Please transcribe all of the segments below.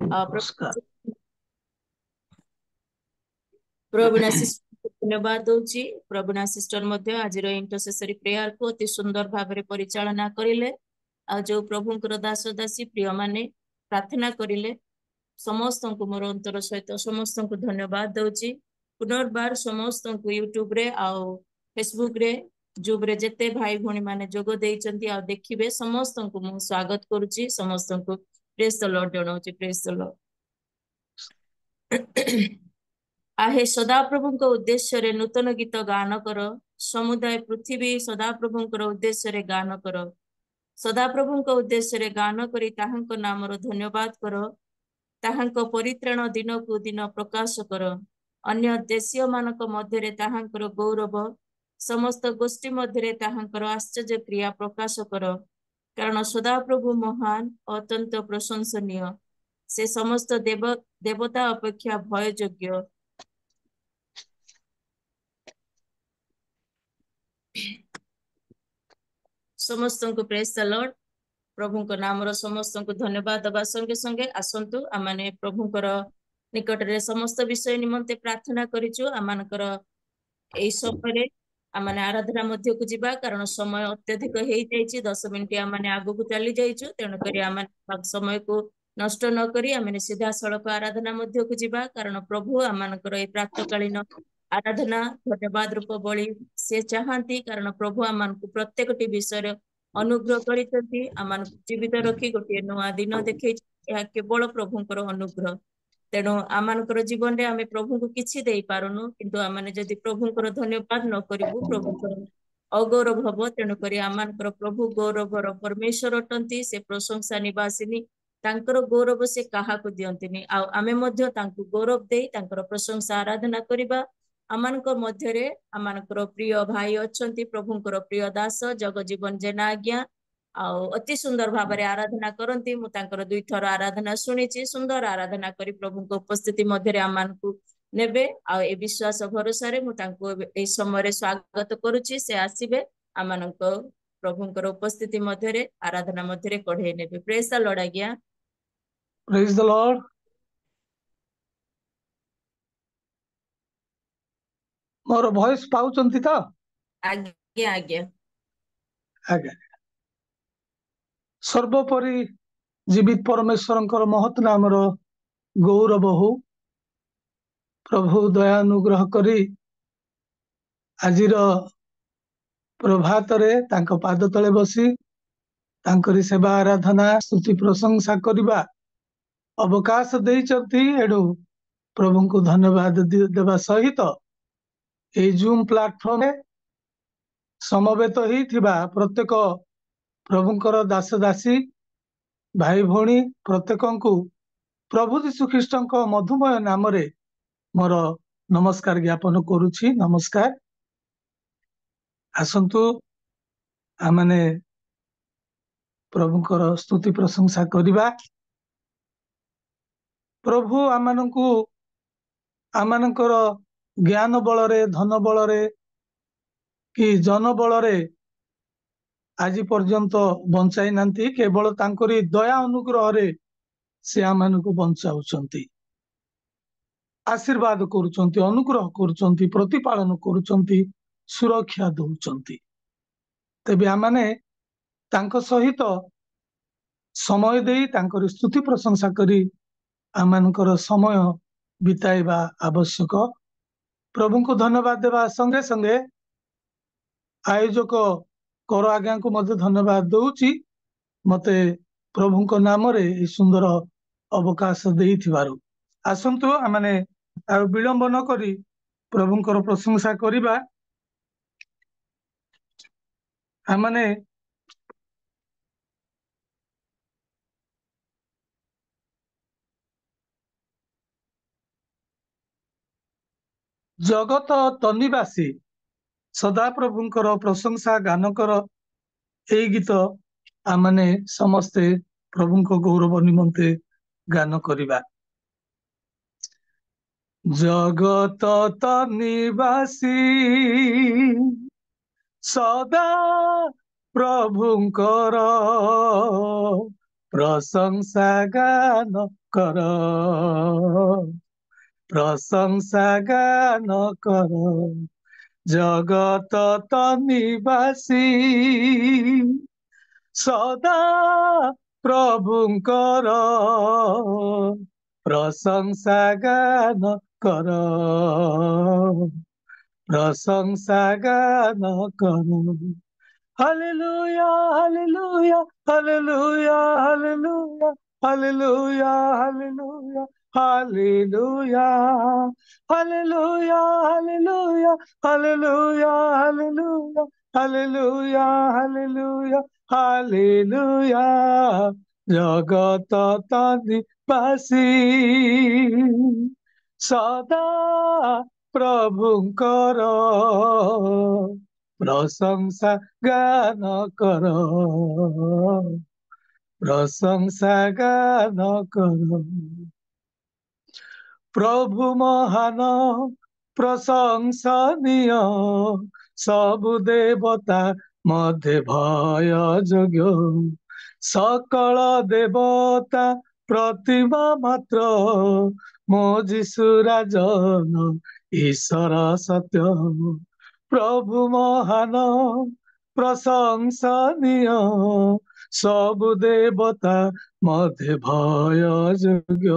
नमस्कार। प्रवीणा सिस्टर धन्यवाद दूची। प्रवीणा सिस्टर मध्य आज इंटरसेसरी प्रेयर को अति सुंदर भाव में परिचालना करिले। आ जो प्रभुंकर दास दासी प्रिय माने प्रार्थना करिले समस्त को मोर अंतर सहित समस्त को धन्यवाद दूची। पुनर्बार समस्त को यूट्यूब रे आउ फेसबुक रे जूब रे जेते भाई भौणी माने जोग देइचंती आ देखिबे समस्त को मु स्वागत करूची। समस्त को प्रेज द लॉर्ड जणाउची। Praise the lord. आहे सदाप्रभुଙ୍କ उद्देश्य नूतन गीत गान कर। समुदाय पृथ्वी सदाप्रभुଙ୍କର उद्देश्य गान कर। सदाप्रभुଙ୍କ उद्देश्य गान करी ताहांक नामर धन्यवाद कर। ताहांक परित्राण दिन को दिन प्रकाश कर। अन्य देशीय मानक मध्य ताहांकर गौरव समस्त गोष्ठी मध्य ताहांकर आश्चर्य क्रिया प्रकाश कर। कारण सदाप्रभु महान अत्यंत प्रशंसनीय। से समस्त देवता अपेक्षा भययोग्य। समस्त को प्रेज द लॉर्ड। प्रभु को नाम समस्त को धन्यवाद दबा संगे संगे आसंतु आमाने प्रभुकर निकट रे समस्त विषय निमंते प्रार्थना करिचु। आमानकर एई समय आमाने आराधना मध्य को जिबा कारण समय अत्यधिक हेई जाईची। 10 मिनिट आमाने आगु को चली जाईचु। तेणु करी आमाने समय को नष्ट न करी आमाने सीधा सड़क आराधना मध्य को जिबा कारण प्रभु आमानकर ए प्रातःकालीन आराधना धन्यवाद रूप बळी से चाहती। कारण प्रभु आमानकु प्रत्येकटी विषय अनुग्रह करिसंती। आमानकु जीवित रखी गोटे नुआ दिन देखै या केवल प्रभुंकर अनुग्रह। तेणु आमानकर जीवन रे आमे प्रभु को किछि देई पारुनु किंतु आमाने जदि प्रभुंकर धन्यवाद न करिबु प्रभुंकर अगौरव हबो। तेणु करी आमानकर प्रभु गौरवर परमेश्वर अटंती। से प्रशंसा निवासिनी तांकर गौरव से काहाकु दियंतिनी। आ आमे मध्य तांकु गौरव देई तांकर प्रशंसा आराधना करिबा। आमानकर मध्य रे आमानकर प्रिय भाई अछंती प्रभुंकर प्रिय दास जगजीवन जेना आज्ञा अति सुंदर भाव में आराधना करती। मु तांकर 2 थर आराधना सुनिची। सुंदर आराधना करी प्रभु को उपस्थिति मध्य आमानकु नेबे आ ए विश्वास भरोसा रे मु तांको ए समय रे स्वागत करूची। से आसीबे आमानको प्रभुंकर उपस्थिति मध्य रे आराधना मध्य रे कढे नेबे। प्रेज द लॉर्ड आज्ञा। Praise the lord. मोर वॉइस पाउचंती त? आज्ञा आज्ञा आज्ञा। सर्वोपरि जीवित परमेश्वरंकर महत नामर गौरव हो। प्रभु दया अनुग्रह करी आजिर प्रभात रे तांको पाद तले बसी तांकरी सेवा आराधना स्तुति प्रशंसा करिबा अवकाश देइचंती। एडू प्रभु को धन्यवाद देवा सहित ए जूम प्लेटफॉर्म में समवेत ही थिबा प्रत्येक प्रभुंकर दास दासी भाई भौणी प्रत्येकंकु प्रभु यीशु ख्रीष्टंक मधुमय नाम रे मोर नमस्कार ज्ञापन करुछि। नमस्कार। आसंतु आमने प्रभुंकर स्तुति प्रशंसा करिबा। प्रभु आमानंकु आमानंकर ज्ञान बल रे धन बल रे कि जन बल रे आज पर्यंत बंचाई नांती। केवल तांकरी दया अनुग्रह रे से आमानंकु बंचाउचंती, आशीर्वाद करुचंती, अनुग्रह करुचंती, प्रतिपालन करुचंती, सुरक्षा दउचंती। तेबे आमाने तांको सहित समय देई तांकर स्तुति प्रशंसा करी आमानकर समय बिताइबा आवश्यक। प्रभु को धन्यवाद देवा संगे संगे आयोजक कर आज्ञा को मध्य धन्यवाद दउची मते प्रभु को नाम रे सुंदर अवकाश देइथिबारु। आसंतु आमाने आ विलंब न करी प्रभुंकर प्रशंसा करिबा। आमाने जगत तनिवासी सदा प्रभुंकर प्रशंसा गान कर ए गीत आमाने समस्ते प्रभुंको गौरव निमंते गान करिबा। जगत तनिवासी सदा प्रभुंकर प्रशंसा गान कर, प्रशंसा गान कर, जगत त निवासी सदा प्रभुंकर प्रशंसा गान कर, प्रशंसा गान कर। Hallelujah, hallelujah, hallelujah, hallelujah, hallelujah, hallelujah, hallelujah, hallelujah, hallelujah, hallelujah, hallelujah, hallelujah, hallelujah, hallelujah, जगत तनि पासी सदा प्रभुंकर प्रशंसा गान कर, प्रशंसा गान कर। प्रभु महान प्रशंसनीय सबु देवता मध्य भय जोग्य सकल देवता प्रतिमा मात्र मो जीशु राजन ईश्वर सत्य प्रभु महान प्रशंसनीय सबु देवता मध्य भय जोग्य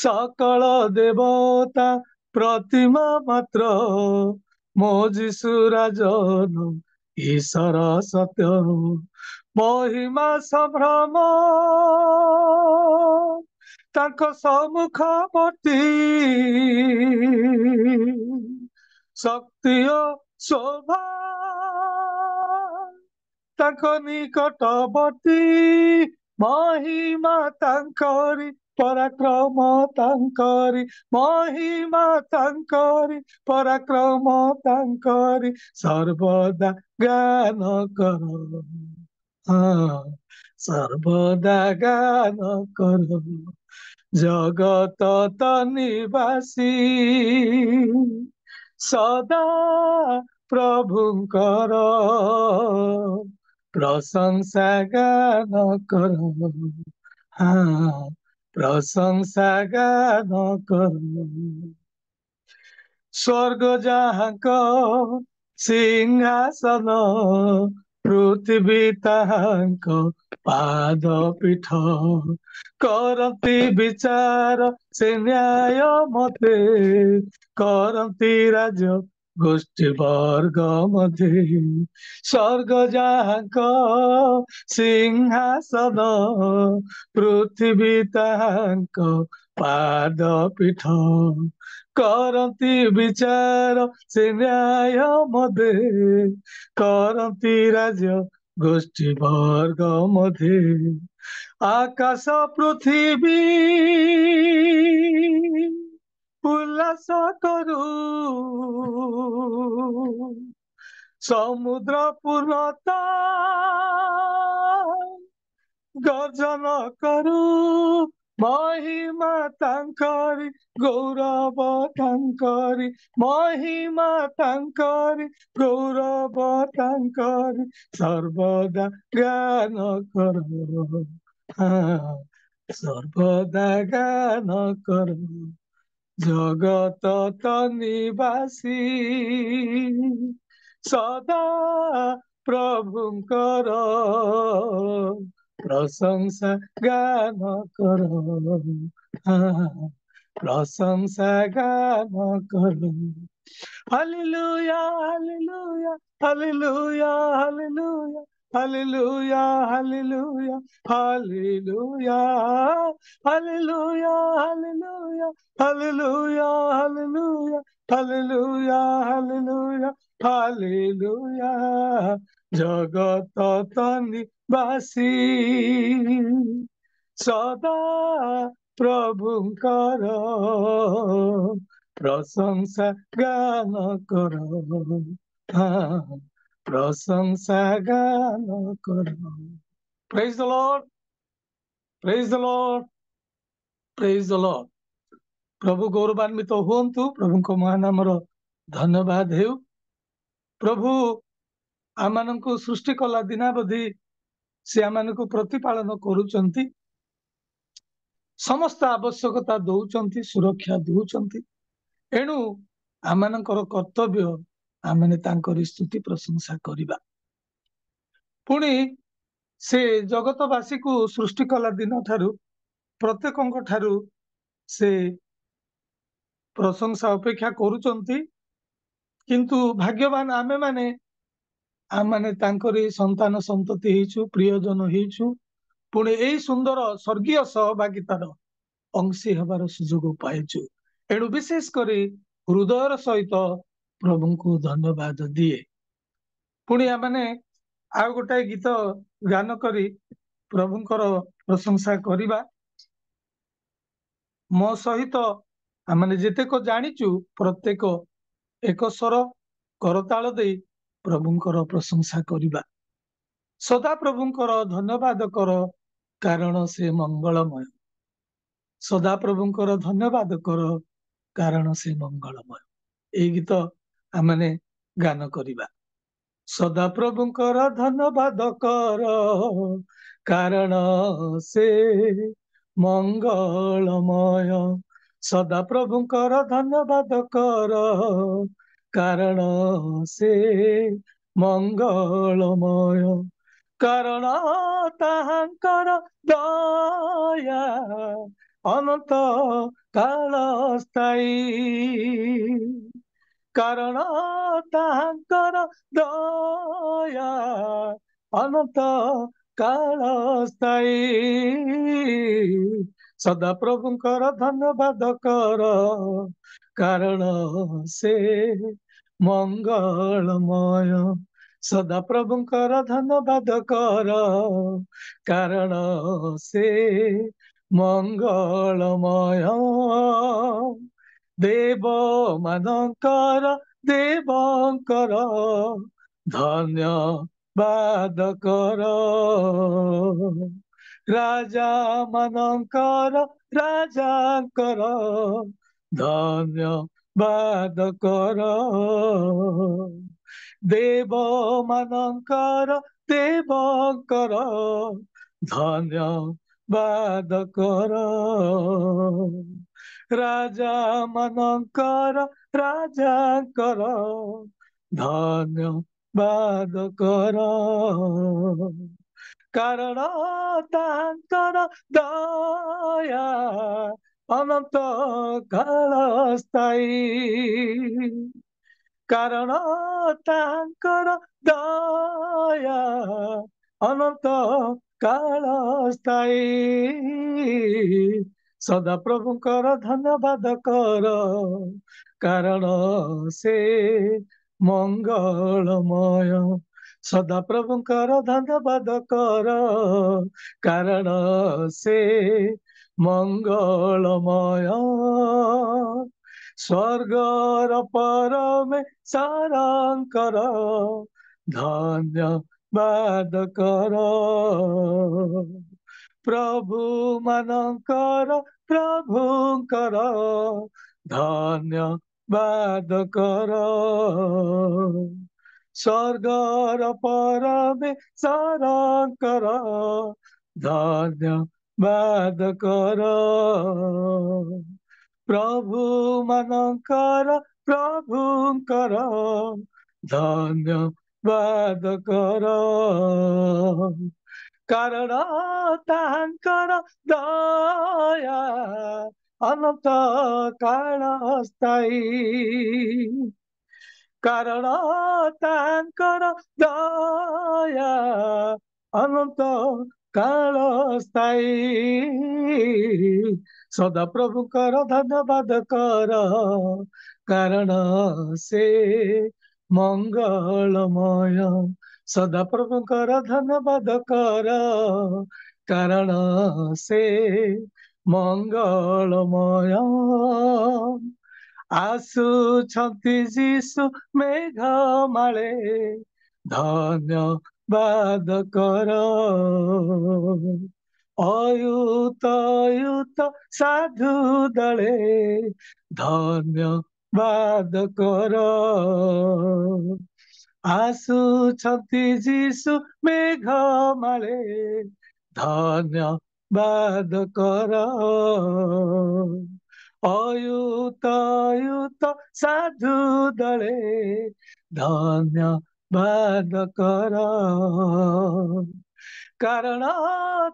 सकल देवता प्रतिमा मात्र मो जीशु राजन ईश्वर सत्य महिमा संभ्रम ताको सम्मुख वर्ती शक्ति शोभा ताको निकटवर्ती महिमा तांकरी पराक्रम तांकरी महिमा तांकरी पराक्रम तांकरी सर्वदा गान कर हाँ सर्वदा गान कर जगत त निवासी सदा प्रभुंकर प्रशंसा गान कर हाँ प्रशंसा गान कर स्वर्ग जहाँक सिंहासन पृथ्वी ताहांक पाद पीठ करती विचार से न्याय मते करती राज गोष्ठी वर्ग मध्ये स्वर्ग जहाँक सिंहासन पृथ्वी ताहांक पाद पीठ करती विचार से न्याय मध्ये करती राज्य गोष्ठी वर्ग मध्ये आकाश पृथ्वी उल्लास करू समुद्र पूर्णता गर्जन करू महिमा तांकरी गौरव तांकरी महिमा तांकरी गौरव तांकरी सर्वदा गान कर हाँ, सर्वदा गान कर जगत त निवासी सदा प्रभुंकर प्रशंसा गान कर हाँ, प्रशंसा गान कर hallelujah hallelujah hallelujah hallelujah hallelujah hallelujah hallelujah hallelujah hallelujah hallelujah hallelujah hallelujah hallelujah जगत त निवासी सदा प्रभुंकर प्रशंसा गान कर हाँ, प्रशंसा गान कर praise the lord praise the lord praise the lord प्रभु गौरवान्वित हुअन्तु प्रभुको महानामर धन्यवाद हेउ प्रभु आमनଙ୍କୁ सृष्टि कला दिनावधि से आमानकु प्रतिपालन करूचंती, समस्त आवश्यकता दौचंती, सुरक्षा दौचंती। एणु आमानकर कर्तव्य आमाने तांकर स्तुति प्रशंसा करिबा। पुणी से जगतवासी को सृष्टि कला दिन ठारू प्रत्येकଙ୍କ ठारू से प्रशंसा अपेक्षा करूचंती, किंतु भाग्यवान आमे माने आमाने तांकरी संतान संतति हेचु, प्रियजन हेचु, पुणे एई सुंदर स्वर्गीय सहभागितार अंशी हबार सुजोग पाइचु। एणु विशेष करी हृदयर सहित प्रभु को धन्यवाद दिए। पुणी आमाने आउ गोटाए गीत गान करी प्रभुंकर प्रशंसा करिबा। मो सहित आमाने जेतेक जानिचु प्रत्येक एक स्वर करताल दे प्रभुंकर प्रशंसा करिबा। सदा प्रभुंकर धन्यवाद कर, कारण से मंगलमय। सदा प्रभुंकर धन्यवाद कर, कारण से मंगलमय। एई गीत आमाने गान करिबा। सदा प्रभुंकर धन्यवाद कर, कारण से मंगलमय। सदा प्रभुंकर धन्यवाद कर, कारण से मंगलमय। कारण ताहांकर दया अनंत काल स्थायी। कारण ताहांकर दया अनंत काल स्थायी। सदा प्रभुंकर धन्यवाद कर, कारण से मंगलमय। सदा प्रभुंकर धन्यवाद कर, कारण से मंगलमय। देव मानकर देवंकर धन्यवाद कर। राजा मानकर राजांकर धन्यवाद कर। देव मानकर देवंकर धन्यवाद कर। राजा मानकर राजांकर धन्यवाद कर। कारण तांकर दया अनंत काल स्थायी। कारण तांकर दया अनंत काल स्थायी। सदा प्रभुंकर धन्यवाद कर, कारण से मंगलमय। सदा प्रभुंकर धन्यवाद कर, कारण से मंगलमय। स्वर्गर परमे सारंकर धन्यवाद कर। प्रभु मानकर प्रभुंकर धन्यवाद कर। स्वर्गर परमे सारंकर धन्यवाद कर। प्रभु मानकर प्रभुंकर धन्यवाद कर। कारण तांकर दया अनंत काल स्थायी। कारण तांकर दया अनंत काल स्थायी। सदा प्रभुंकर धन्यवाद कर, कारण से मंगलमय। सदा प्रभुंकर धन्यवाद कर, कारण से मंगलमय। आसुछंती जीशु मेघमाळे धन्यवाद कर। अयुत अयुत साधु दळे धन्यवाद कर। ଆସୁଛନ୍ତି ଯୀଶୁ ମେଘ ମାଳେ, ଧନ୍ୟବାଦ କର। ଅୟୁତ ସାଧୁ ଦଳେ, ଧନ୍ୟବାଦ କର। କାରଣ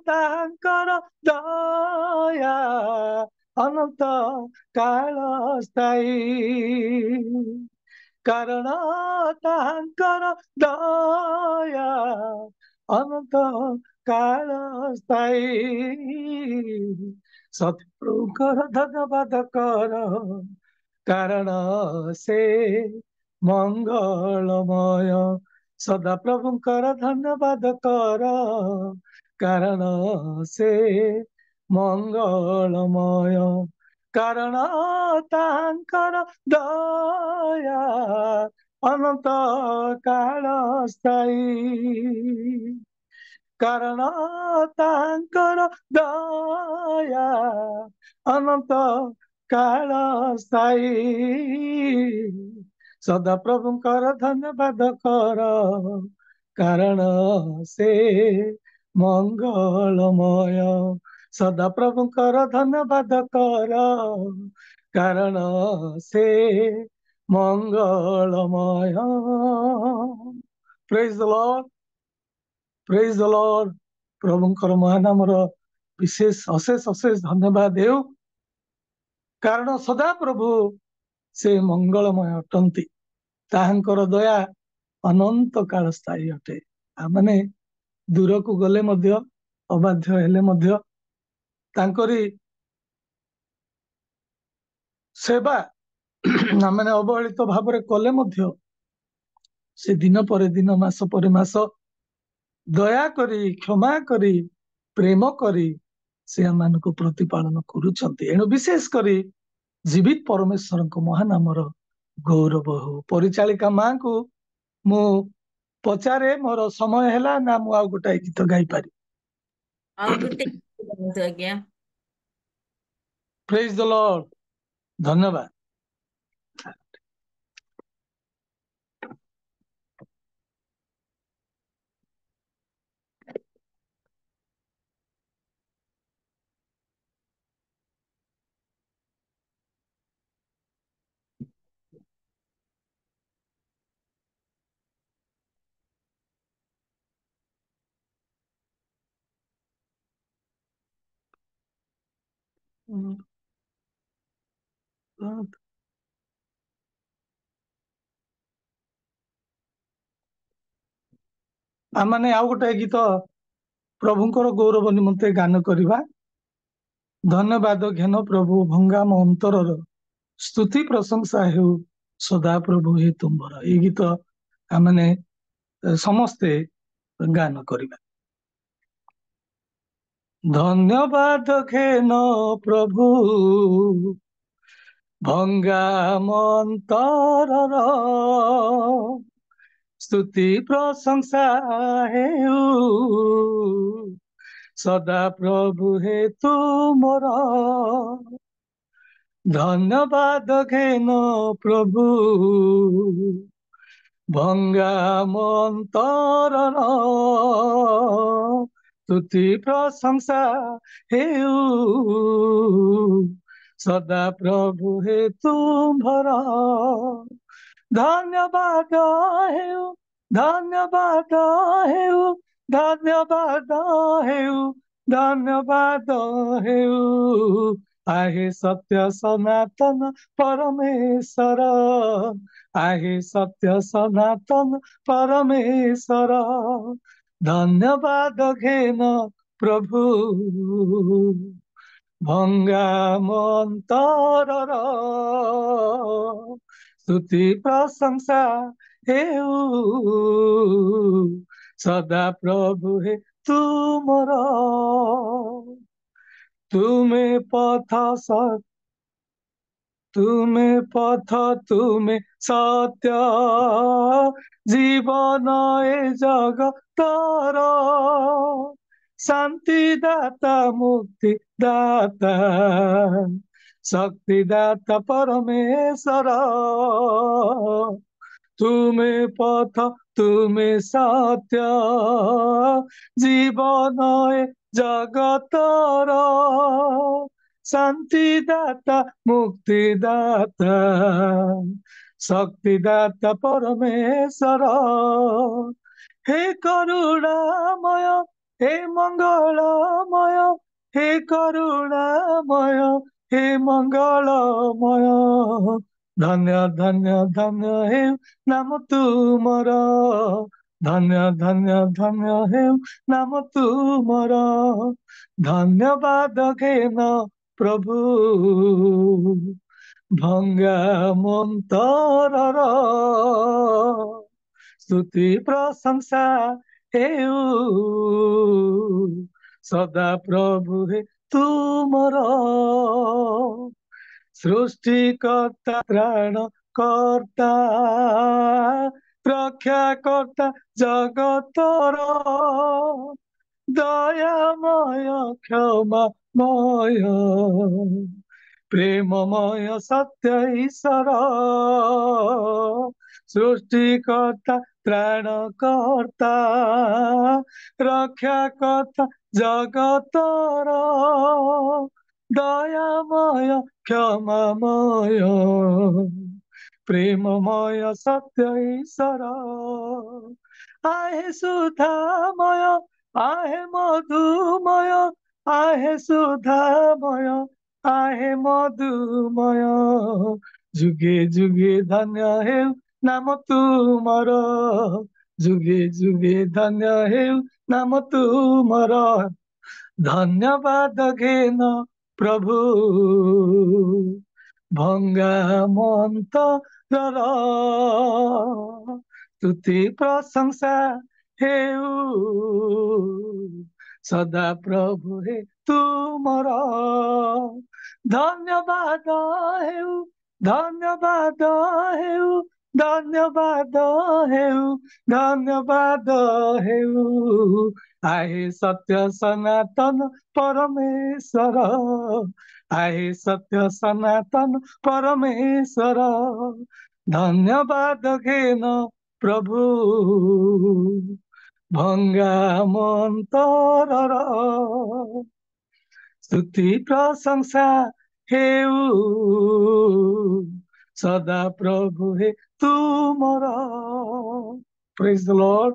ତାଙ୍କର ଦୟା ଅନନ୍ତ କାଳ ସ୍ଥାୟୀ। କାରଣ ତାଙ୍କର ଦୟା ଅନନ୍ତ କାଳ ସ୍ଥାୟୀ। ସତ୍ପ୍ରଭୁଙ୍କର ଧନ୍ୟବାଦ କର, କାରଣ ସେ ମଙ୍ଗଳମୟ। ସଦା ପ୍ରଭୁଙ୍କର ଧନ୍ୟବାଦ କର, କାରଣ ସେ ମଙ୍ଗଳମୟ। କାରଣ ତାଙ୍କର ଦୟା ଅନନ୍ତ କାଳ ସ୍ଥାୟୀ। କାରଣ ତାଙ୍କର ଦୟା ଅନନ୍ତ କାଳ ସ୍ଥାୟୀ। ସଦା ପ୍ରଭୁଙ୍କର ଧନ୍ୟବାଦ କର, କାରଣ ସେ ମଙ୍ଗଳମୟ। ସଦା ପ୍ରଭୁଙ୍କର ଧନ୍ୟବାଦ କର, କାରଣ ସେ ମଙ୍ଗଳମୟ। ପ୍ରେଜ୍ ଦ ଲର୍ଡ, ପ୍ରେଜ୍ ଦ ଲର୍ଡ। ପ୍ରଭୁଙ୍କର ମହାନାମର ବିଶେଷ ଅଶେଷ ଧନ୍ୟବାଦ ହେଉ, କାରଣ ସଦା ପ୍ରଭୁ ସେ ମଙ୍ଗଳମୟ ଅଟନ୍ତି। ତାହାଙ୍କର ଦୟା ଅନନ୍ତ କାଳ ସ୍ଥାୟୀ ଅଟେ। ଆମମାନେ ଦୂରକୁ ଗଲେ ମଧ୍ୟ, ଅବାଧ୍ୟ ହେଲେ ମଧ୍ୟ, ତାଙ୍କରି ସେବା ଆମମାନେ ଅବହେଳିତ ଭାବରେ କଲେ ମଧ୍ୟ, ସେ ଦିନ ପରେ ଦିନ, ମାସ ପରେ ମାସ ଦୟା କରି, କ୍ଷମା କରି, ପ୍ରେମ କରି ସେ ଆମମାନଙ୍କୁ ପ୍ରତିପାଳନ କରୁଛନ୍ତି। ଏଣୁ ବିଶେଷ କରି ଜୀବିତ ପରମେଶ୍ୱରଙ୍କ ମହାନାମର ଗୌରବ ହଉ। ପରିଚାଳିକା ମାଙ୍କୁ ମୁଁ ପଚାରେ, ମୋର ସମୟ ହେଲା ନା ମୁଁ ଆଉ ଗୋଟାଏ ଗୀତ ଗାଇପାରିବି? ଆଉ ଗୋଟେ କୁହନ୍ତୁ ଆଜ୍ଞା। ପ୍ରେଜ୍ ଦ ଲର୍ଡ, ଧନ୍ୟବାଦ। ଆମମାନେ ଆଉ ଗୋଟାଏ ଗୀତ ପ୍ରଭୁଙ୍କର ଗୌରବ ନିମନ୍ତେ ଗାନ କରିବା। ଧନ୍ୟବାଦ ଘେନ ପ୍ରଭୁ ଭଙ୍ଗା ମୋ ଅନ୍ତରର, ସ୍ତୁତି ପ୍ରଶଂସା ହେଉ ସଦା ପ୍ରଭୁ ହେ ତୁମ୍ଭର। ଏଇ ଗୀତ ଆମମାନେ ସମସ୍ତେ ଗାନ କରିବା। ଧନ୍ୟବାଦ ଘେନ ପ୍ରଭୁ ଭଙ୍ଗା ମୋ ଅନ୍ତରର, ସ୍ତୁତି ପ୍ରଶଂସା ହେଉ ସଦା ପ୍ରଭୁ ହେ ତୁମର। ଧନ୍ୟବାଦ ଘେନ ପ୍ରଭୁ ଭଙ୍ଗା ମୋ ଅନ୍ତରର, ସ୍ତୁତି ପ୍ରଶଂସା ହେଉ ସଦା ପ୍ରଭୁ ହେ ତୁମ୍ଭର। ଧନ୍ୟବାଦ ହେଉ, ଧନ୍ୟବାଦ ହେଉ, ଧନ୍ୟବାଦ ହେଉ, ଧନ୍ୟବାଦ ହେଉ, आहे सत्य सनातन परमेश्वर, आहे सत्य सनातन परमेश्वर। धन्यवाद घेन प्रभु भंगा ମୋ ଅନ୍ତରର, ସ୍ତୁତି ପ୍ରଶଂସା ହେଉ ସଦା ପ୍ରଭୁ ହେ ତୁମର। ତୁମେ ପଥ ତୁମେ ପଥ, ତୁମେ ସତ୍ୟ, ଜୀବନ ଏ ଜଗତର, ଶାନ୍ତି ଦାତା ମୁକ୍ତି ଦାତା, ଶକ୍ତି ଦାତା ପରମେଶ୍ୱର। ତୁମେ ପଥ, তুমি সত্য জীবন এ জগতর শান্তিদাতা মুক্তিদাতা শক্তিদাতা পরমেশ্বর হে করুণাময় হে মঙ্গলময় হে করুণাময় হে মঙ্গলমୟ ଧନ୍ୟ ଧନ୍ୟ ଧନ୍ୟ ହେଉ ନାମ ତୁମର ଧନ୍ୟ ଧନ୍ୟ ଧନ୍ୟ ହେଉ ନାମ ତୁମର ଧନ୍ୟବାଦ ଘେନ ପ୍ରଭୁ ଭଙ୍ଗା ମନ୍ତରର ସ୍ତୁତି ପ୍ରଶଂସା ହେଉ ସଦା ପ୍ରଭୁ ହେ ତୁମର ସୃଷ୍ଟିକର୍ତ୍ତା ତ୍ରାଣ କର୍ତ୍ତା ରକ୍ଷା କର୍ତ୍ତା ଜଗତର ଦୟାମୟ କ୍ଷମାମୟ ପ୍ରେମମୟ ସତ୍ୟ ଈଶ୍ୱର ସୃଷ୍ଟିକର୍ତ୍ତା ତ୍ରାଣ କର୍ତ୍ତା ରକ୍ଷା କର୍ତ୍ତା ଜଗତର দয়াময় ক্ষমাময় প্রেমময় সত্য ঈশ্বর আহে সুধাময় আহে মধুময় আহে সুধাময় আহে মধুময় যুগে যুগে ধন্য হেউ নাম তুমর যুগে যুগে ধন্য হেউ নাম তুমর ধন্যবাদ ঘেন প্রভু ভঙ্গা মন্তর স্তুতি প্রশংসা হেউ সদা প্রভু হে তুমর ধন্যবাদ হেউ ধন্যবাদ হেউ ধন্যবাদ হেউ ধন্যবাদ হেউ आहे सत्य सनातन परमेश्वर आहे सत्य सनातन परमेश्वर धन्यवाद घेन प्रभु भंगा मन्तरर स्तुति प्रशंसा हेउ सदा प्रभु हे तुमर प्रेज द लॉर्ड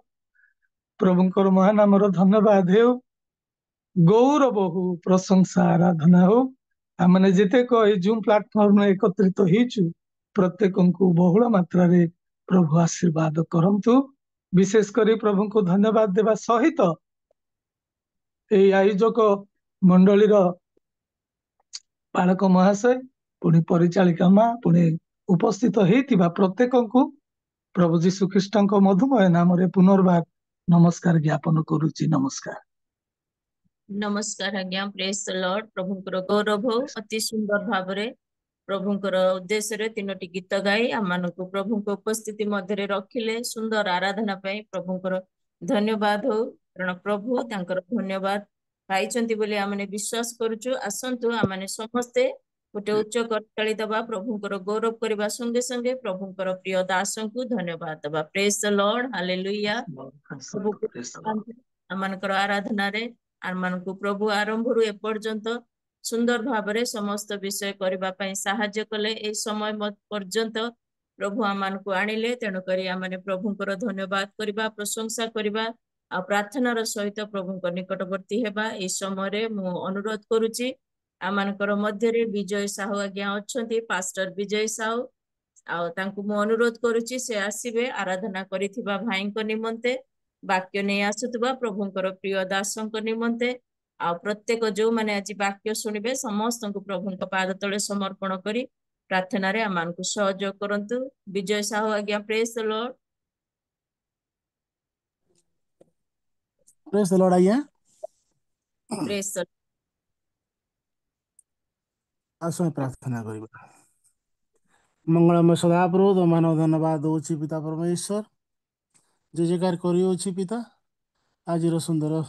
प्रभुଙ୍କର ମହାନାମର ଧନ୍ୟବାଦ ହେଉ ଗୌରବ ହଉ ପ୍ରଶଂସା ଆରାଧନା ହଉ ଆମେ ଯେତେକ ଏଇ ଜୁମ୍ ପ୍ଲାଟଫର୍ମରେ ଏକତ୍ରିତ ହେଇଛୁ ପ୍ରତ୍ୟେକଙ୍କୁ ବହୁଳ ମାତ୍ରାରେ ପ୍ରଭୁ ଆଶୀର୍ବାଦ କରନ୍ତୁ ବିଶେଷ କରି ପ୍ରଭୁଙ୍କୁ ଧନ୍ୟବାଦ ଦେବା ସହିତ ଏଇ ଆୟୋଜକ ମଣ୍ଡଳୀର ପାଳକ ମହାଶୟ ପୁଣି ପରିଚାଳିକା ମା ପୁଣି ଉପସ୍ଥିତ ହେଇଥିବା ପ୍ରତ୍ୟେକଙ୍କୁ ପ୍ରଭୁ ଯୀଶୁ ଖ୍ରୀଷ୍ଟଙ୍କ ମଧୁମୟ ନାମରେ ପୁନର୍ବାର नमस्कार ज्ञापन करुची नमस्कार नमस्कार आज्ञा प्रेज द लॉर्ड प्रभुଙ୍କର ଗୌରବ ହଉ ଅତି ସୁନ୍ଦର ଭାବରେ ପ୍ରଭୁଙ୍କର ଉଦ୍ଦେଶ୍ୟରେ ତିନୋଟି ଗୀତ ଗାଇ ଆମମାନଙ୍କୁ ପ୍ରଭୁଙ୍କ ଉପସ୍ଥିତି ମଧ୍ୟରେ ରଖିଲେ ସୁନ୍ଦର ଆରାଧନା ପାଇଁ ପ୍ରଭୁଙ୍କର ଧନ୍ୟବାଦ ହଉ କାରଣ ପ୍ରଭୁ ତାଙ୍କର ଧନ୍ୟବାଦ ପାଇଛନ୍ତି ବୋଲି ଆମେ ବିଶ୍ୱାସ କରୁଛୁ ଆସନ୍ତୁ ଆମେ ସମସ୍ତେ ଗୋଟେ ଉଚ୍ଚ କରତାଳି ଦେବା ପ୍ରଭୁଙ୍କର ଗୌରବ କରିବା ସଙ୍ଗେ ସଙ୍ଗେ ପ୍ରଭୁଙ୍କର ପ୍ରିୟ ଦାସଙ୍କୁ ଧନ୍ୟବାଦ ଦେବା ପ୍ରେଜ ଦ ଲର୍ଡ ହାଲେଲୁୟା ଆମମାନଙ୍କର ଆରାଧନାରେ ଆମମାନଙ୍କୁ ପ୍ରଭୁ ଆରମ୍ଭରୁ ଏପର୍ଯ୍ୟନ୍ତ ସୁନ୍ଦର ଭାବରେ ସମସ୍ତ ବିଷୟ କରିବା ପାଇଁ ସାହାଯ୍ୟ କଲେ ଏହି ସମୟ ପର୍ଯ୍ୟନ୍ତ ପ୍ରଭୁ ଆମମାନଙ୍କୁ ଆଣିଲେ ତେଣୁକରି ଆମେ ପ୍ରଭୁଙ୍କର ଧନ୍ୟବାଦ କରିବା ପ୍ରଶଂସା କରିବା ଆଉ ପ୍ରାର୍ଥନାର ସହିତ ପ୍ରଭୁଙ୍କ ନିକଟବର୍ତ୍ତୀ ହେବା ଏହି ସମୟରେ ମୁଁ ଅନୁରୋଧ କରୁଛି ଆମମାନଙ୍କର ମଧ୍ୟରେ ବିଜୟ ସାହୁ ଆଜ୍ଞା ଅଛନ୍ତି ପାଷ୍ଟର ବିଜୟ ସାହୁ ଆଉ ତାଙ୍କୁ ମୁଁ ଅନୁରୋଧ କରୁଛି ସେ ଆସିବେ ଆରାଧନା କରିଥିବା ଭାଇଙ୍କ ନିମନ୍ତେ ବାକ୍ୟ ନେଇ ଆସୁଥିବା ପ୍ରଭୁଙ୍କର ପ୍ରିୟ ଦାସଙ୍କ ନିମନ୍ତେ ଆଉ ପ୍ରତ୍ୟେକ ଯୋଉମାନେ ଆଜି ବାକ୍ୟ ଶୁଣିବେ ସମସ୍ତଙ୍କୁ ପ୍ରଭୁଙ୍କ ପାଦ ତଳେ ସମର୍ପଣ କରି ପ୍ରାର୍ଥନାରେ ଆମମାନଙ୍କୁ ସହଯୋଗ କରନ୍ତୁ ବିଜୟ ସାହୁ ଆଜ୍ଞା ପ୍ରେଜ ଦ ଲର୍ଡ ପ୍ରେଜ ଦ ଲର୍ଡ ଆଜ୍ଞା ପ୍ରେଜ ଦ ଆସନ୍ତୁ ପ୍ରାର୍ଥନା କରିବା ମଙ୍ଗଳମୟ ସଦାପ୍ରଭୁ ତମମାନଙ୍କୁ ଧନ୍ୟବାଦ ଦଉଛି ପିତା ପରମେଶ୍ୱର ଯେ ଜେକାର କରିଅଛି ପିତା ଆଜିର ସୁନ୍ଦର